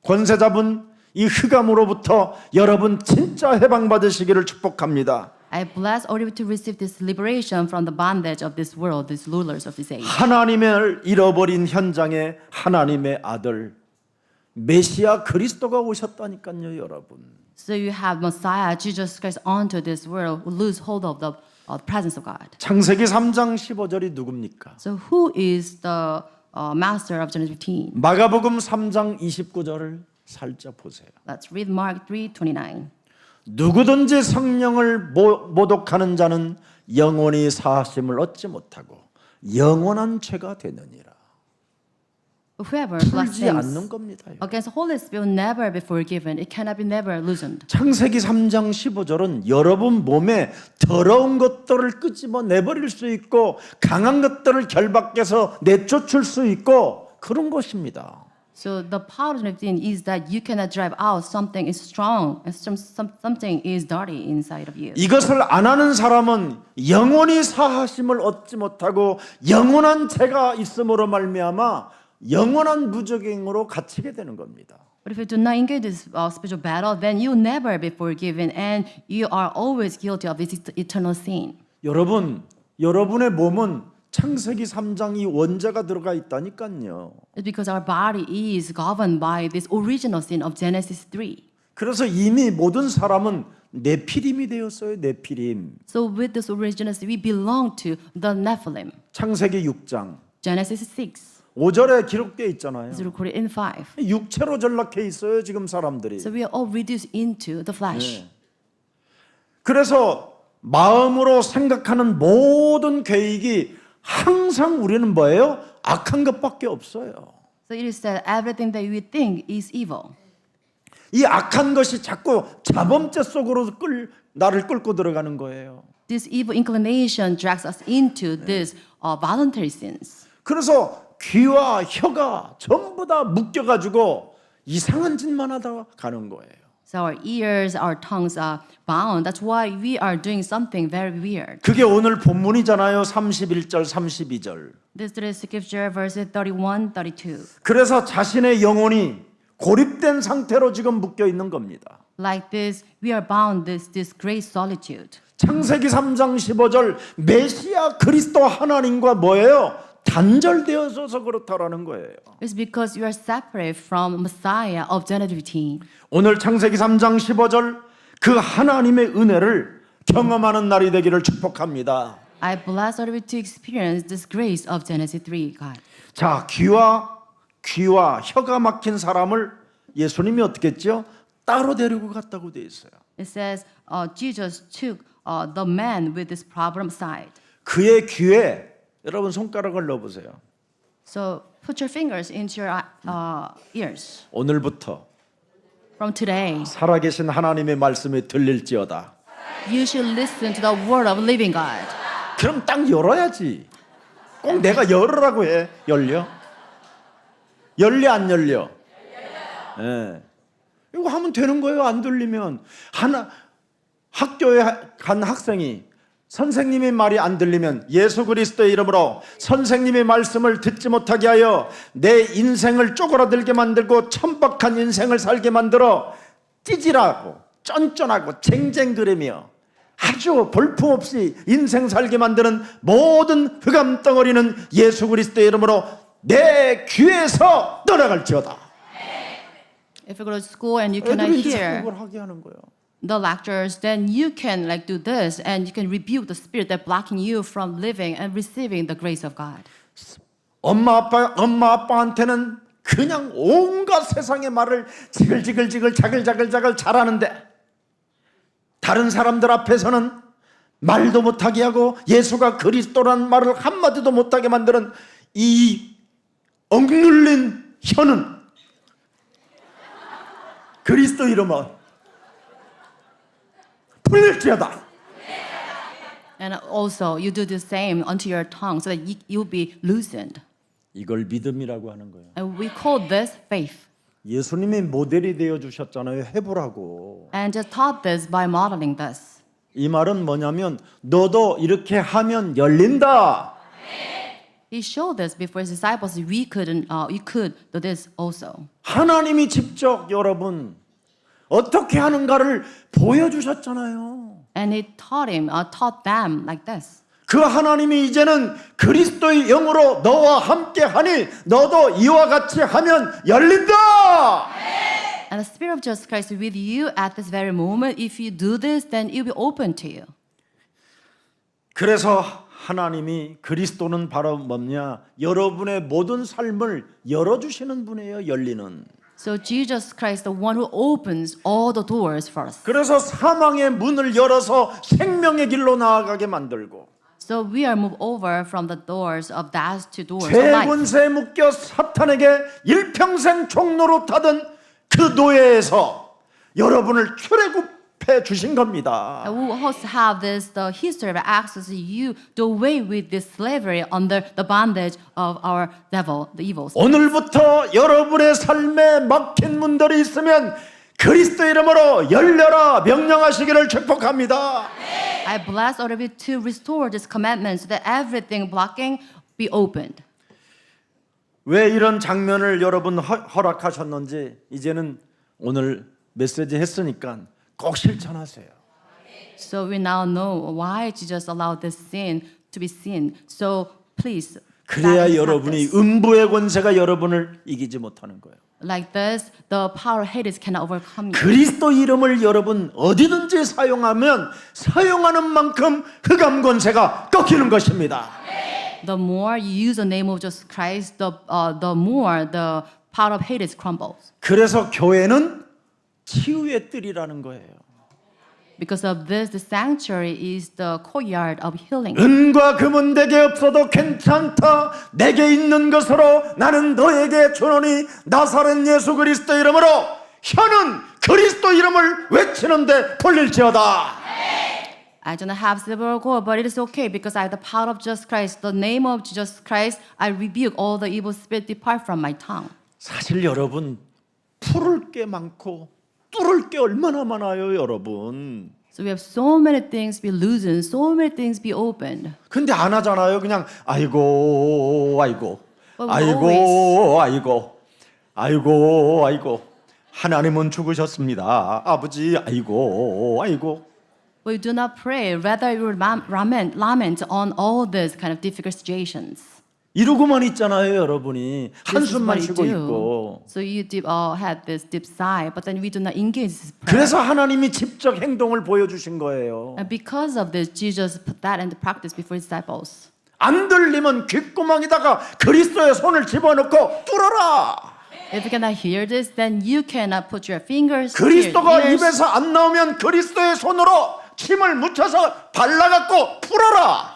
권세 잡은 이 흑암으로부터 여러분 진짜 해방받으시기를 축복합니다. I bless all of you to receive this liberation from the bondage of this world, these rulers of this age. 하나님을 잃어버린 현장에 하나님의 아들 메시아 그리스도가 오셨다니까요, 여러분. So you have Messiah, Jesus Christ, onto this world who lose hold of the presence of God. 창세기 3장 15절이 누굽니까? So who is the master of Genesis 15? 마가복음 3장 29절을 살짝 보세요. Let's read Mark 3:29. 누구든지 성령을 모독하는 자는 영원히 사하심을 얻지 못하고 영원한 죄가 되느니라. Whoever 풀지 않는 blasphemes 겁니다. against the Holy Spirit will never be forgiven. It cannot be never loosened. 창세기 3장 15절은 여러분 몸에 더러운 것들을 끄집어 내버릴 수 있고 강한 것들을 결박해서 내쫓을 수 있고 그런 것입니다. So the power of sin is that you cannot drive out something is strong and something is dirty inside of you. 이것을 안 하는 사람은 영원히 사하심을 얻지 못하고 영원한 죄가 있음으로 말미암아 영원한 무적행으로 갇히게 되는 겁니다. But if you do not engage this spiritual battle, then you will never be forgiven and you are always guilty of this eternal sin. 여러분, 여러분의 몸은 창세기 3장 이 원죄가 들어가 있다니까요. It's because our body is governed by this original sin of Genesis 3. 그래서 이미 모든 사람은 네피림이 되었어요. 네피림. So with this original sin, we belong to the Nephilim. 창세기 6장 Genesis 6 5절에 기록되어 있잖아요. is recorded in 5. 육체로 전락해 있어요. 지금 사람들이. So we are all reduced into the flesh. 그래서 마음으로 생각하는 모든 계획이 항상 우리는 뭐예요? 악한 것밖에 없어요. So it is said everything that we think is evil. 이 악한 것이 자꾸 자범죄 속으로 나를 끌고 들어가는 거예요. This evil inclination drags us into these voluntary sins. 그래서 귀와 혀가 전부 다 묶여가지고 이상한 짓만 하다 가는 거예요. So our ears, our tongues are bound. That's why we are doing something very weird. 그게 오늘 본문이잖아요. 31절, 32절. This is scripture verses 31, 32. 그래서 자신의 영혼이 고립된 상태로 지금 묶여 있는 겁니다. Like this, we are bound this great solitude. 창세기 3장 15절 메시아 그리스도 하나님과 뭐예요? 단절되어서 그렇다라는 거예요. It's because you are separate from Messiah of Genesis 15. 오늘 창세기 3장 15절 그 하나님의 은혜를 경험하는 날이 되기를 축복합니다. I bless all of you to experience this grace of Genesis 3, God. 자, 귀와 혀가 막힌 사람을 예수님이 어떻게 했죠? 따로 데리고 갔다고 돼 있어요. It says Jesus took the man with this problem aside. 그의 귀에 여러분 손가락을 넣어보세요. So put your fingers into your ears. 오늘부터 From today, 살아계신 하나님의 말씀이 들릴지어다. you should listen to the word of living God. 그럼 딱 열어야지. 꼭 내가 열으라고 해. 열려? 열려 안 열려? 예. 이거 하면 되는 거예요. 안 들리면 학교에 간 학생이 선생님의 말이 안 들리면 예수 그리스도의 이름으로 선생님의 말씀을 듣지 못하게 하여 내 인생을 쪼그라들게 만들고 천박한 인생을 살게 만들어 찌질하고 쫀쫀하고 쟁쟁그리며 아주 볼품없이 인생 살게 만드는 모든 흑암 덩어리는 예수 그리스도의 이름으로 내 귀에서 떠나갈지어다. If you go to school and you cannot 애들이 이제 hear 그걸 하게 하는 거예요. the lectures, then you can like do this and you can rebuke the spirit that blocking you from living and receiving the grace of God. 엄마 아빠한테는 그냥 온갖 세상의 말을 지글지글 자글자글 잘하는데 다른 사람들 앞에서는 말도 못하게 하고 예수가 그리스도란 말을 한마디도 못하게 만드는 이 억눌린 혀는 그리스도 이름은 풀릴지어다. And also, you do the same unto your tongue so that you'll be loosened. 이걸 믿음이라고 하는 거예요. And we call this faith. 예수님이 모델이 되어 주셨잖아요. 해보라고. And just taught this by modeling this. 이 말은 뭐냐면 너도 이렇게 하면 열린다. He showed this before his disciples. We could do this also. 하나님이 직접 여러분 어떻게 하는가를 보여주셨잖아요. And he taught them like this. 그 하나님이 이제는 그리스도의 영으로 너와 함께 하니 너도 이와 같이 하면 열린다. And the Spirit of Jesus Christ is with you at this very moment. If you do this, then it will be open to you. 그래서 하나님이 그리스도는 바로 뭐냐? 여러분의 모든 삶을 열어주시는 분이에요. 열리는. So Jesus Christ, the one who opens all the doors for us. 그래서 사망의 문을 열어서 생명의 길로 나아가게 만들고 So we are moved over from the doors of death to doors of life. 죄권세에 묶여 사탄에게 일평생 종로로 타던 그 노예에서 여러분을 출애굽해 주신 겁니다. And we also have the history of access to you to away with this slavery under the bondage of our devil, the evil. 오늘부터 여러분의 삶에 막힌 문들이 있으면 그리스도 이름으로 열려라 명령하시기를 축복합니다. I bless all of you to restore this commandment so that everything blocking be opened. 왜 이런 장면을 여러분 허락하셨는지 이제는 오늘 메시지 했으니까 꼭 실천하세요. So we now know why Jesus allowed this sin to be seen. So please. 그래야 practice 여러분이 this. 음부의 권세가 여러분을 이기지 못하는 거예요. Like this, the power of Hades cannot overcome you. 그리스도 이름을 여러분 어디든지 사용하면 사용하는 만큼 흑암 권세가 꺾이는 것입니다. The more you use the name of Jesus Christ, the more the power of Hades crumbles. 그래서 교회는 치유의 뜰이라는 거예요. Because of this, the sanctuary is the courtyard of healing. 은과 금은 내게 없어도 괜찮다. 내게 있는 것으로 나는 너에게 주노니 나사렛 예수 그리스도 이름으로 혀는 그리스도 이름을 외치는데 풀릴지어다. I do not have silver or gold, but it is okay because I have the power of Jesus Christ. The name of Jesus Christ, I rebuke all the evil spirit depart from my tongue. 사실 여러분 풀을 게 많고 뚫을 게 얼마나 많아요, 여러분. So we have so many things be loosened, so many things be opened. 근데 안 하잖아요. 그냥 아이고 아이고 But we 아이고 아이고 아이고 아이고 하나님은 죽으셨습니다. 아버지 아이고 아이고. We do not pray, rather we lament on all these kind of difficult situations. 이러고만 있잖아요, 여러분이. This is 한숨만 what we 쉬고 do. 있고. So you had this deep sigh, but then we do not engage this prayer. 그래서 하나님이 직접 행동을 보여주신 거예요. And because of this, Jesus put that into practice before his disciples. 안 들리면 귓구멍에다가 그리스도의 손을 집어넣고 뚫어라. If you cannot hear this, then you cannot put your fingers to 그리스도가 your ears. 입에서 안 나오면 그리스도의 손으로 침을 묻혀서 발라갖고 풀어라.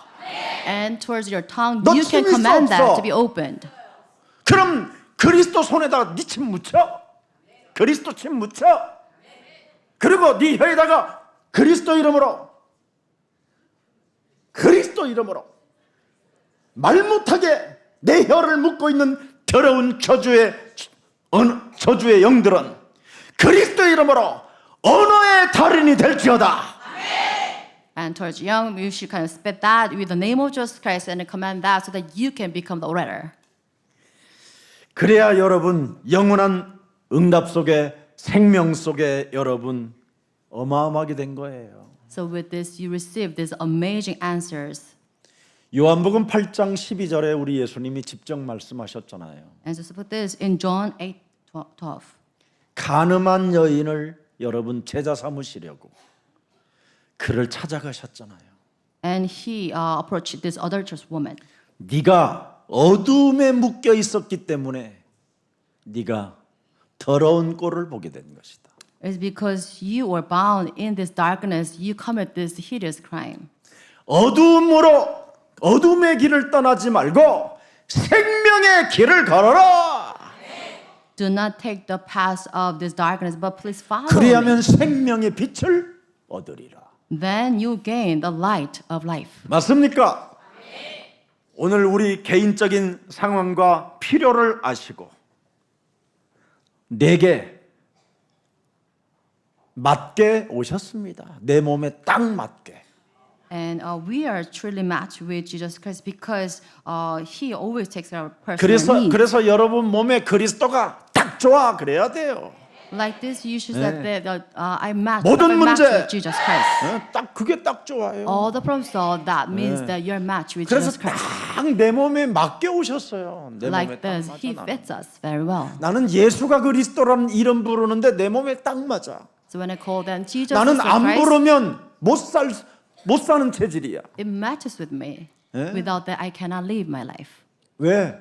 And towards your tongue, 너 you can 침이 command that 없어. to be opened. 그럼 그리스도 손에다가 네 침 묻혀. 그리스도 침 묻혀. 그리고 네 혀에다가 그리스도 이름으로 말 못하게 내 혀를 묶고 있는 더러운 저주의 영들은 그리스도 이름으로 언어의 달인이 될지어다. And towards young, you should kind of spit that with the name of Jesus Christ and command that so that you can become the orator. 그래야 여러분 영원한 응답 속에 생명 속에 여러분 어마어마하게 된 거예요. So with this, you receive these amazing answers. 요한복음 8장 12절에 우리 예수님이 직접 말씀하셨잖아요. And so put this in John 8:12. 간음한 여인을 여러분 제자 삼으시려고 그를 찾아가셨잖아요. And he approached this adulterous woman. 네가 어둠에 묶여 있었기 때문에 네가 더러운 꼴을 보게 된 것이다. It's because you were bound in this darkness, you commit this hideous crime. 어둠의 길을 떠나지 말고 생명의 길을 걸어라. Do not take the path of this darkness, but please follow 그리하면 me. 생명의 빛을 얻으리라. then you gain the light of life. 맞습니까? 오늘 우리 개인적인 상황과 필요를 아시고 내게 맞게 오셨습니다. 내 몸에 딱 맞게. And we are truly matched with Jesus Christ because He always takes our personal needs. 그래서 여러분 몸에 그리스도가 딱 좋아 그래야 돼요. Like this, you should say that I match 모든 문제. with Jesus Christ. 딱 그게 딱 좋아요. All the problems solved, that means that you're matched with 그래서 Jesus Christ. 딱 내 몸에 맞게 오셨어요. 내 몸에 Like 딱 this, 맞아. He fits us very well. 나는 예수가 그리스도라는 이름 부르는데 내 몸에 딱 맞아. So when I call them Jesus is 나는 the 안 Christ, 부르면 못 사는 체질이야. it matches with me. Without that, I cannot live my life. 왜?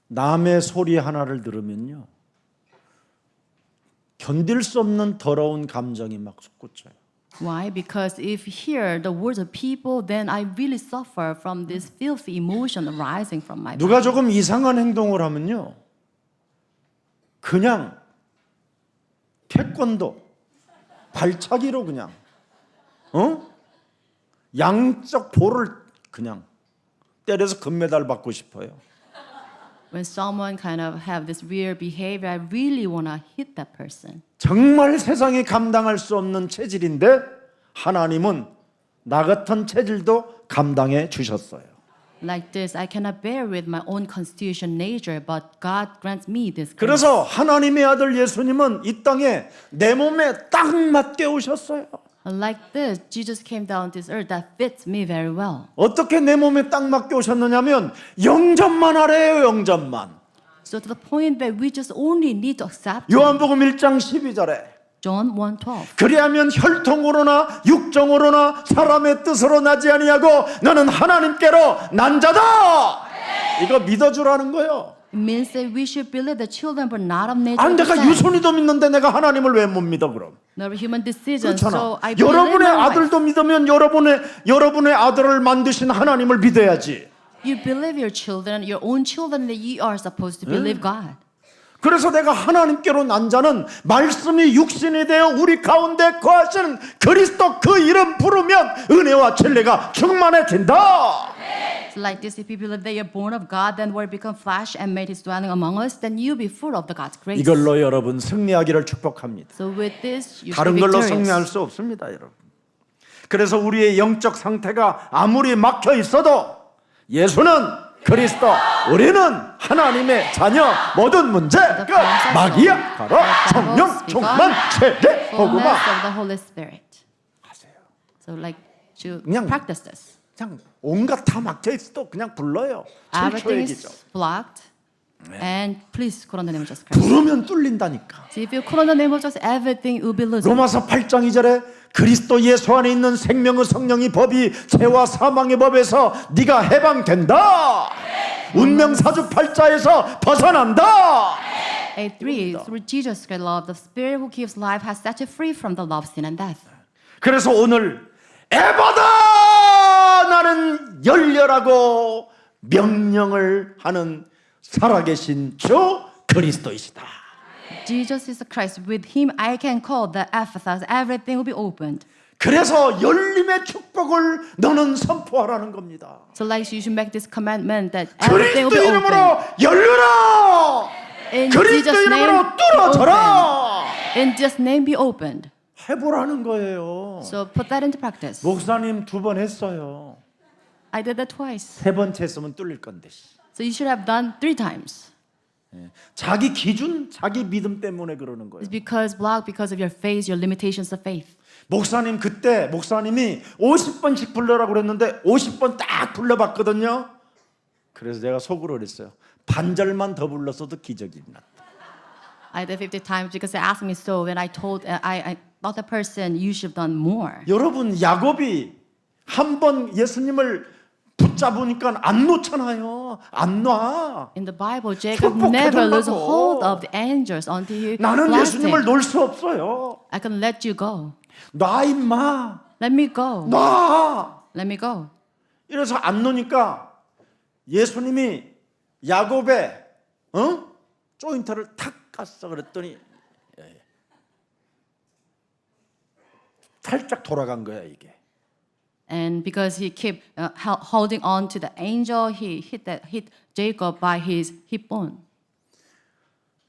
남의 소리 하나를 들으면요. 견딜 수 없는 더러운 감정이 막 솟구쳐요. Why? Because if hear the words of people, then I really suffer from this filthy emotion arising from my 누가 body. 조금 이상한 행동을 하면요. 그냥 태권도 발차기로 그냥 양쪽 볼을 그냥 때려서 금메달 받고 싶어요. When someone kind of have this weird behavior, I really want to hit that person. 정말 세상에 감당할 수 없는 체질인데 하나님은 나 같은 체질도 감당해 주셨어요. Like this, I cannot bear with my own constitution nature, but God grants me this grace. 그래서 하나님의 아들 예수님은 이 땅에 내 몸에 딱 맞게 오셨어요. Like this, Jesus came down to this earth that fits me very well. 어떻게 내 몸에 딱 맞게 오셨느냐면 영접만 하래요. 영접만. So to the point that we just only need to accept 요한복음 1장 12절에 John 1:12. 그리하면 혈통으로나 육정으로나 사람의 뜻으로 나지 아니하고 너는 하나님께로 난 자다. 이거 믿어주라는 거예요. It means that we should believe the children but not of nature. 아니 of 내가 sin. 유손이도 믿는데 내가 하나님을 왜 못 믿어 그럼? Not a human decision. 그렇잖아. So I believe 여러분의 my life. 아들도 믿으면 여러분의 아들을 만드신 하나님을 믿어야지. You believe your children, your own children, that you are supposed to believe God. 그래서 내가 하나님께로 난 자는 말씀이 육신이 되어 우리 가운데 거하시는 그리스도 그 이름 부르면 은혜와 진리가 충만해진다. So like this, if you believe that you're born of God, then Word become flesh and made His dwelling among us, then you be full of the God's grace. 이걸로 여러분 승리하기를 축복합니다. So with this, you should 다른 be 걸로 victorious. 승리할 수 없습니다, 여러분. 그래서 우리의 영적 상태가 아무리 막혀 있어도 예수는 그리스도, 우리는 하나님의 자녀, 모든 문제 끝. 마귀야 가라. 성령 충만 세례 복음화. Fullness of the Holy Spirit. 하세요. So like to 그냥- practice this. 그냥 온갖 다 막혀 있어도 그냥 불러요. 7초 Everything 얘기죠. is blocked. And please call on the name of Jesus Christ. 부르면 뚫린다니까. So if you call on the name of Jesus, everything will be loosened. 로마서 8장 2절에 그리스도 예수 안에 있는 생명의 성령이 법이 죄와 사망의 법에서 네가 해방된다. 운명 사주팔자에서 벗어난다. 8:3 Through Jesus Christ love, the Spirit who gives life has set you free from the love of sin and death. 그래서 오늘 에바다 나는 열려라고 명령을 하는 살아계신 주 그리스도이시다. Jesus is the Christ. With Him, I can call the Ephesus. Everything will be opened. 그래서 열림의 축복을 너는 선포하라는 겁니다. So like you should make this commandment that everything will 그리스도 be 이름으로 opened. 열려라. In 그리스도 Jesus' name, 이름으로 뚫어져라. in Jesus' name be opened. 해보라는 거예요. So put that into practice. 목사님 2번 했어요. I did that twice. 3번째 했으면 뚫릴 건데. So you should have done 3 times. 자기 기준, 자기 믿음 때문에 그러는 거예요. It's because blocked because of your faith, your limitations of faith. 목사님 그때 목사님이 50번씩 불러라고 그랬는데 50번 딱 불러봤거든요. 그래서 제가 속으로 그랬어요. 반절만 더 불렀어도 기적이 났다. I did 50 times because they asked me so. When I told, I thought the person, you should have done more. 여러분 야곱이 한 번 예수님을 붙잡으니까 안 놓잖아요. 안 놔. In the Bible, Jacob 축복해달라고. never loses hold of the angels until he 나는 blessed 예수님을 him. 놓을 수 없어요. I can let you go. 놔 임마. Let me go. 놔. Let me go. 이래서 안 놓으니까 예수님이 야곱의 조인트를 탁 깠어. 그랬더니 살짝 돌아간 거야 이게. And because he kept holding on to the angel, he hit Jacob by his hip bone.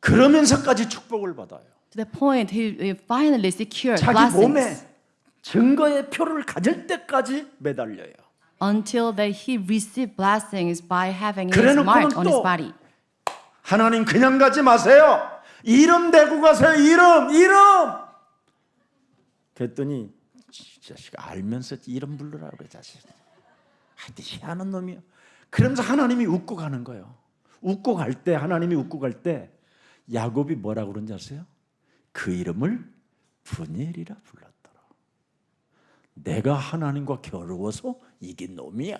그러면서까지 축복을 받아요. To the point he finally secured 자기 blessings 몸에 증거의 표를 가질 때까지 매달려요. until that he received blessings by having his 그래놓고는 mark on his 또 body. 하나님 그냥 가지 마세요. 이름 대고 가세요. 이름. 그랬더니 이 자식 알면서 이름 부르라 그래 자식. 하여튼 희한한 놈이야. 그러면서 하나님이 웃고 가는 거예요. 웃고 갈 때 하나님이 웃고 갈 때 야곱이 뭐라고 그런지 아세요? 그 이름을 브니엘이라 불렀더라. 내가 하나님과 겨루어서 이긴 놈이야.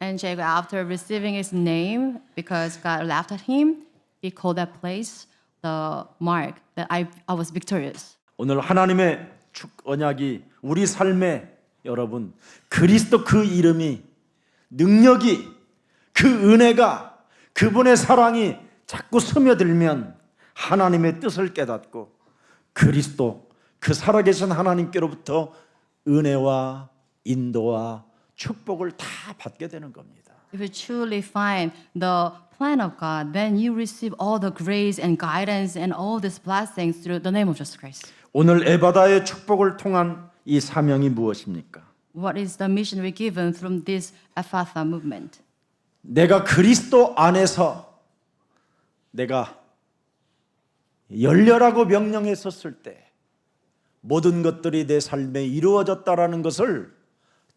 And Jacob, after receiving his name, because God laughed at him, he called that place the mark that I was victorious. 오늘 하나님의 언약이 우리 삶에 여러분 그리스도 그 이름이 능력이 그 은혜가 그분의 사랑이 자꾸 스며들면 하나님의 뜻을 깨닫고 그리스도 그 살아계신 하나님께로부터 은혜와 인도와 축복을 다 받게 되는 겁니다. If you truly find the plan of God, then you receive all the grace and guidance and all these blessings through the name of Jesus Christ. 오늘 에바다의 축복을 통한 이 사명이 무엇입니까? What is the mission we're given from this Ephatha movement? 내가 그리스도 안에서 내가 열려라고 명령했었을 때 모든 것들이 내 삶에 이루어졌다라는 것을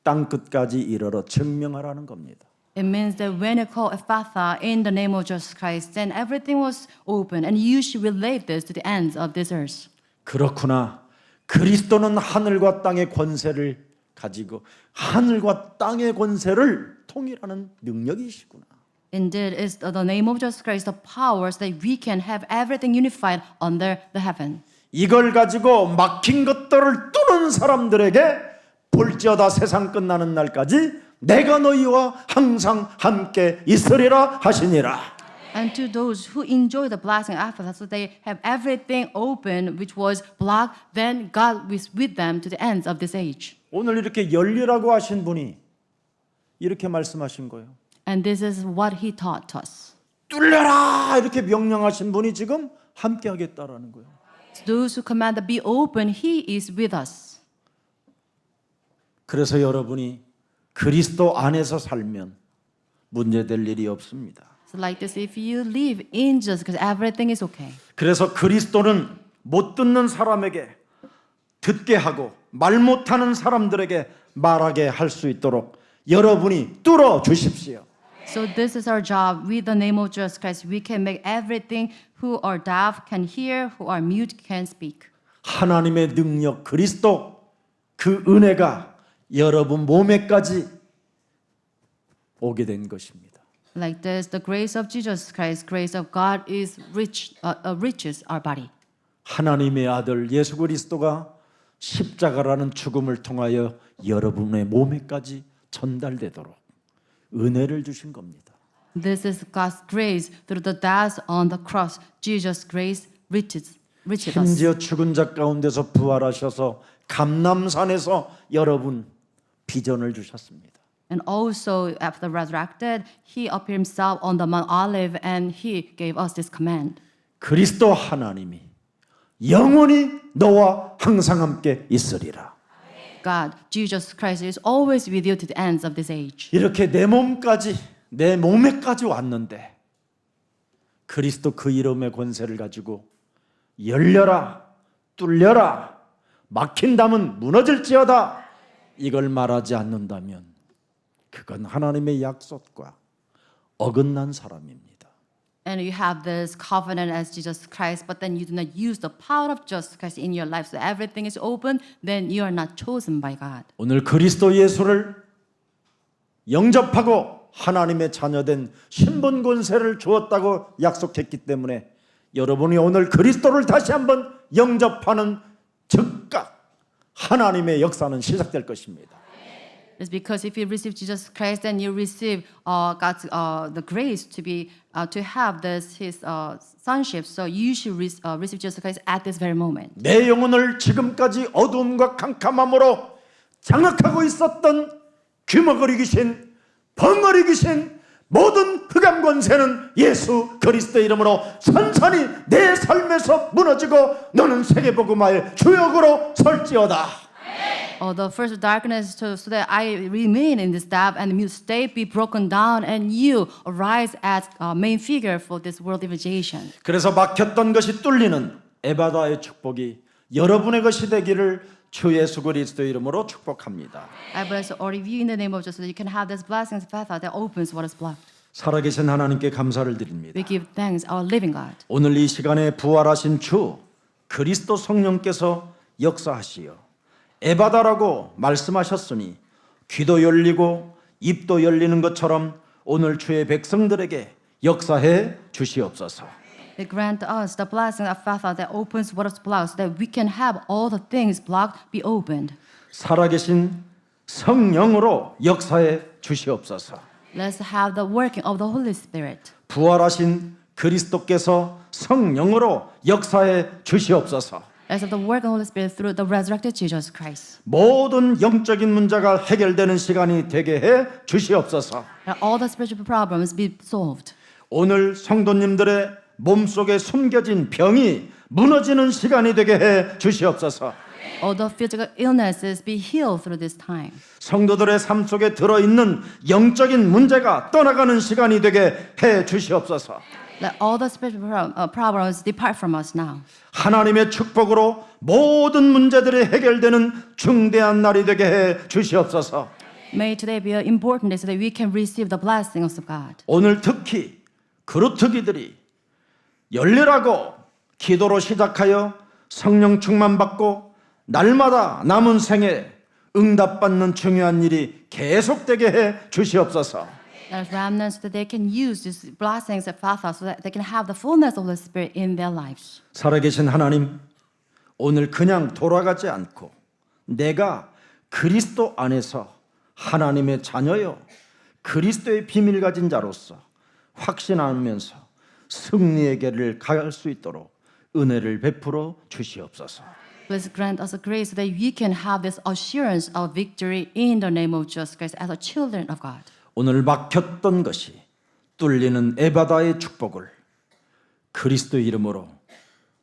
땅 끝까지 이르러 증명하라는 겁니다. It means that when you call Ephatha in the name of Jesus Christ, then everything was open, and you should relate this to the ends of this earth. 그렇구나. 그리스도는 하늘과 땅의 권세를 가지고 하늘과 땅의 권세를 통일하는 능력이시구나. Indeed, it's the name of Jesus Christ, the powers that we can have everything unified under the heaven. 이걸 가지고 막힌 것들을 뚫은 사람들에게 볼지어다 세상 끝나는 날까지 내가 너희와 항상 함께 있으리라 하시니라. And to those who enjoy the blessing after that, so they have everything open which was blocked, then God is with them to the ends of this age. 오늘 이렇게 열리라고 하신 분이 이렇게 말씀하신 거예요. And this is what he taught us. 뚫려라 이렇게 명령하신 분이 지금 함께 하겠다라는 거예요. To those who command to be open, he is with us. 그래서 여러분이 그리스도 안에서 살면 문제될 일이 없습니다. So like this, if you live in Jesus, because everything is okay. 그래서 그리스도는 못 듣는 사람에게 듣게 하고 말 못하는 사람들에게 말하게 할 수 있도록 여러분이 뚫어 주십시오. So this is our job. With the name of Jesus Christ, we can make everything who are deaf can hear, who are mute can speak. 하나님의 능력 그리스도 그 은혜가 여러분 몸에까지 오게 된 것입니다. Like this, the grace of Jesus Christ, grace of God is riches our body. 하나님의 아들 예수 그리스도가 십자가라는 죽음을 통하여 여러분의 몸에까지 전달되도록 은혜를 주신 겁니다. This is God's grace through the death on the cross. Jesus' grace riches us. 심지어 죽은 자 가운데서 부활하셔서 감람산에서 여러분 비전을 주셨습니다. And also, after resurrected, he appeared himself on the Mount Olive and he gave us this command. 그리스도 하나님이 영원히 너와 항상 함께 있으리라. God, Jesus Christ is always with you to the ends of this age. 이렇게 내 몸에까지 왔는데 그리스도 그 이름의 권세를 가지고 열려라, 뚫려라, 막힌다면 무너질지어다 이걸 말하지 않는다면 그건 하나님의 약속과 어긋난 사람입니다. And you have this covenant as Jesus Christ, but then you do not use the power of Jesus Christ in your life. So everything is open, then you are not chosen by God. 오늘 그리스도 예수를 영접하고 하나님의 자녀된 신분 권세를 주었다고 약속했기 때문에 여러분이 오늘 그리스도를 다시 한번 영접하는 즉각 하나님의 역사는 시작될 것입니다. It's because if you receive Jesus Christ, then you receive God's the grace to be to have this His sonship. So you should receive Jesus Christ at this very moment. 내 영혼을 지금까지 어두움과 캄캄함으로 장악하고 있었던 귀머거리 귀신, 벙어리 귀신, 모든 흑암 권세는 예수 그리스도의 이름으로 선선히 내 삶에서 무너지고 너는 세계복음화의 주역으로 설지어다. The first darkness so that I remain in this stab and the state be broken down and you arise as main figure for this world evangelization. 그래서 막혔던 것이 뚫리는 에바다의 축복이 여러분의 것이 되기를 주 예수 그리스도의 이름으로 축복합니다. I bless all of you in the name of Jesus so that you can have this blessings path that opens what is blocked. 살아계신 하나님께 감사를 드립니다. We give thanks our living God. 오늘 이 시간에 부활하신 주 그리스도 성령께서 역사하시어 에바다라고 말씀하셨으니 귀도 열리고 입도 열리는 것처럼 오늘 주의 백성들에게 역사해 주시옵소서. Grant us the blessing of faith that opens what is blocked so that we can have all the things blocked be opened. 살아계신 성령으로 역사해 주시옵소서. Let's have the working of the Holy Spirit. 부활하신 그리스도께서 성령으로 역사해 주시옵소서. Let's have the work of the Holy Spirit through the resurrected Jesus Christ. 모든 영적인 문제가 해결되는 시간이 되게 해 주시옵소서. That all the spiritual problems be solved. 오늘 성도님들의 몸속에 숨겨진 병이 무너지는 시간이 되게 해 주시옵소서. All the physical illnesses be healed through this time. 성도들의 삶 속에 들어있는 영적인 문제가 떠나가는 시간이 되게 해 주시옵소서. Let all the spiritual problems depart from us now. 하나님의 축복으로 모든 문제들이 해결되는 중대한 날이 되게 해 주시옵소서. May today be an important day so that we can receive the blessings of God. 오늘 특히 그루터기들이 열리라고 기도로 시작하여 성령 충만받고 날마다 남은 생에 응답받는 중요한 일이 계속되게 해 주시옵소서. As remnants that they can use these blessings of Father so that they can have the fullness of the Spirit in their lives. 살아계신 하나님, 오늘 그냥 돌아가지 않고 내가 그리스도 안에서 하나님의 자녀요 그리스도의 비밀 가진 자로서 확신하면서 승리의 길을 갈 수 있도록 은혜를 베풀어 주시옵소서. Please grant us a grace so that we can have this assurance of victory in the name of Jesus Christ as a children of God. 오늘 막혔던 것이 뚫리는 에바다의 축복을 그리스도의 이름으로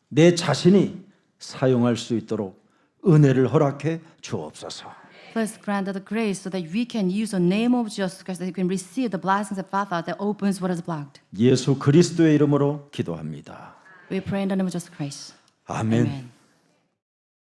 내 자신이 사용할 수 있도록 은혜를 허락해 주옵소서. Please grant us the grace so that we can use the name of Jesus Christ, that we can receive the blessings of Father that opens what is blocked. 예수 그리스도의 이름으로 기도합니다. We pray in the name of Jesus Christ. 아멘. Amen.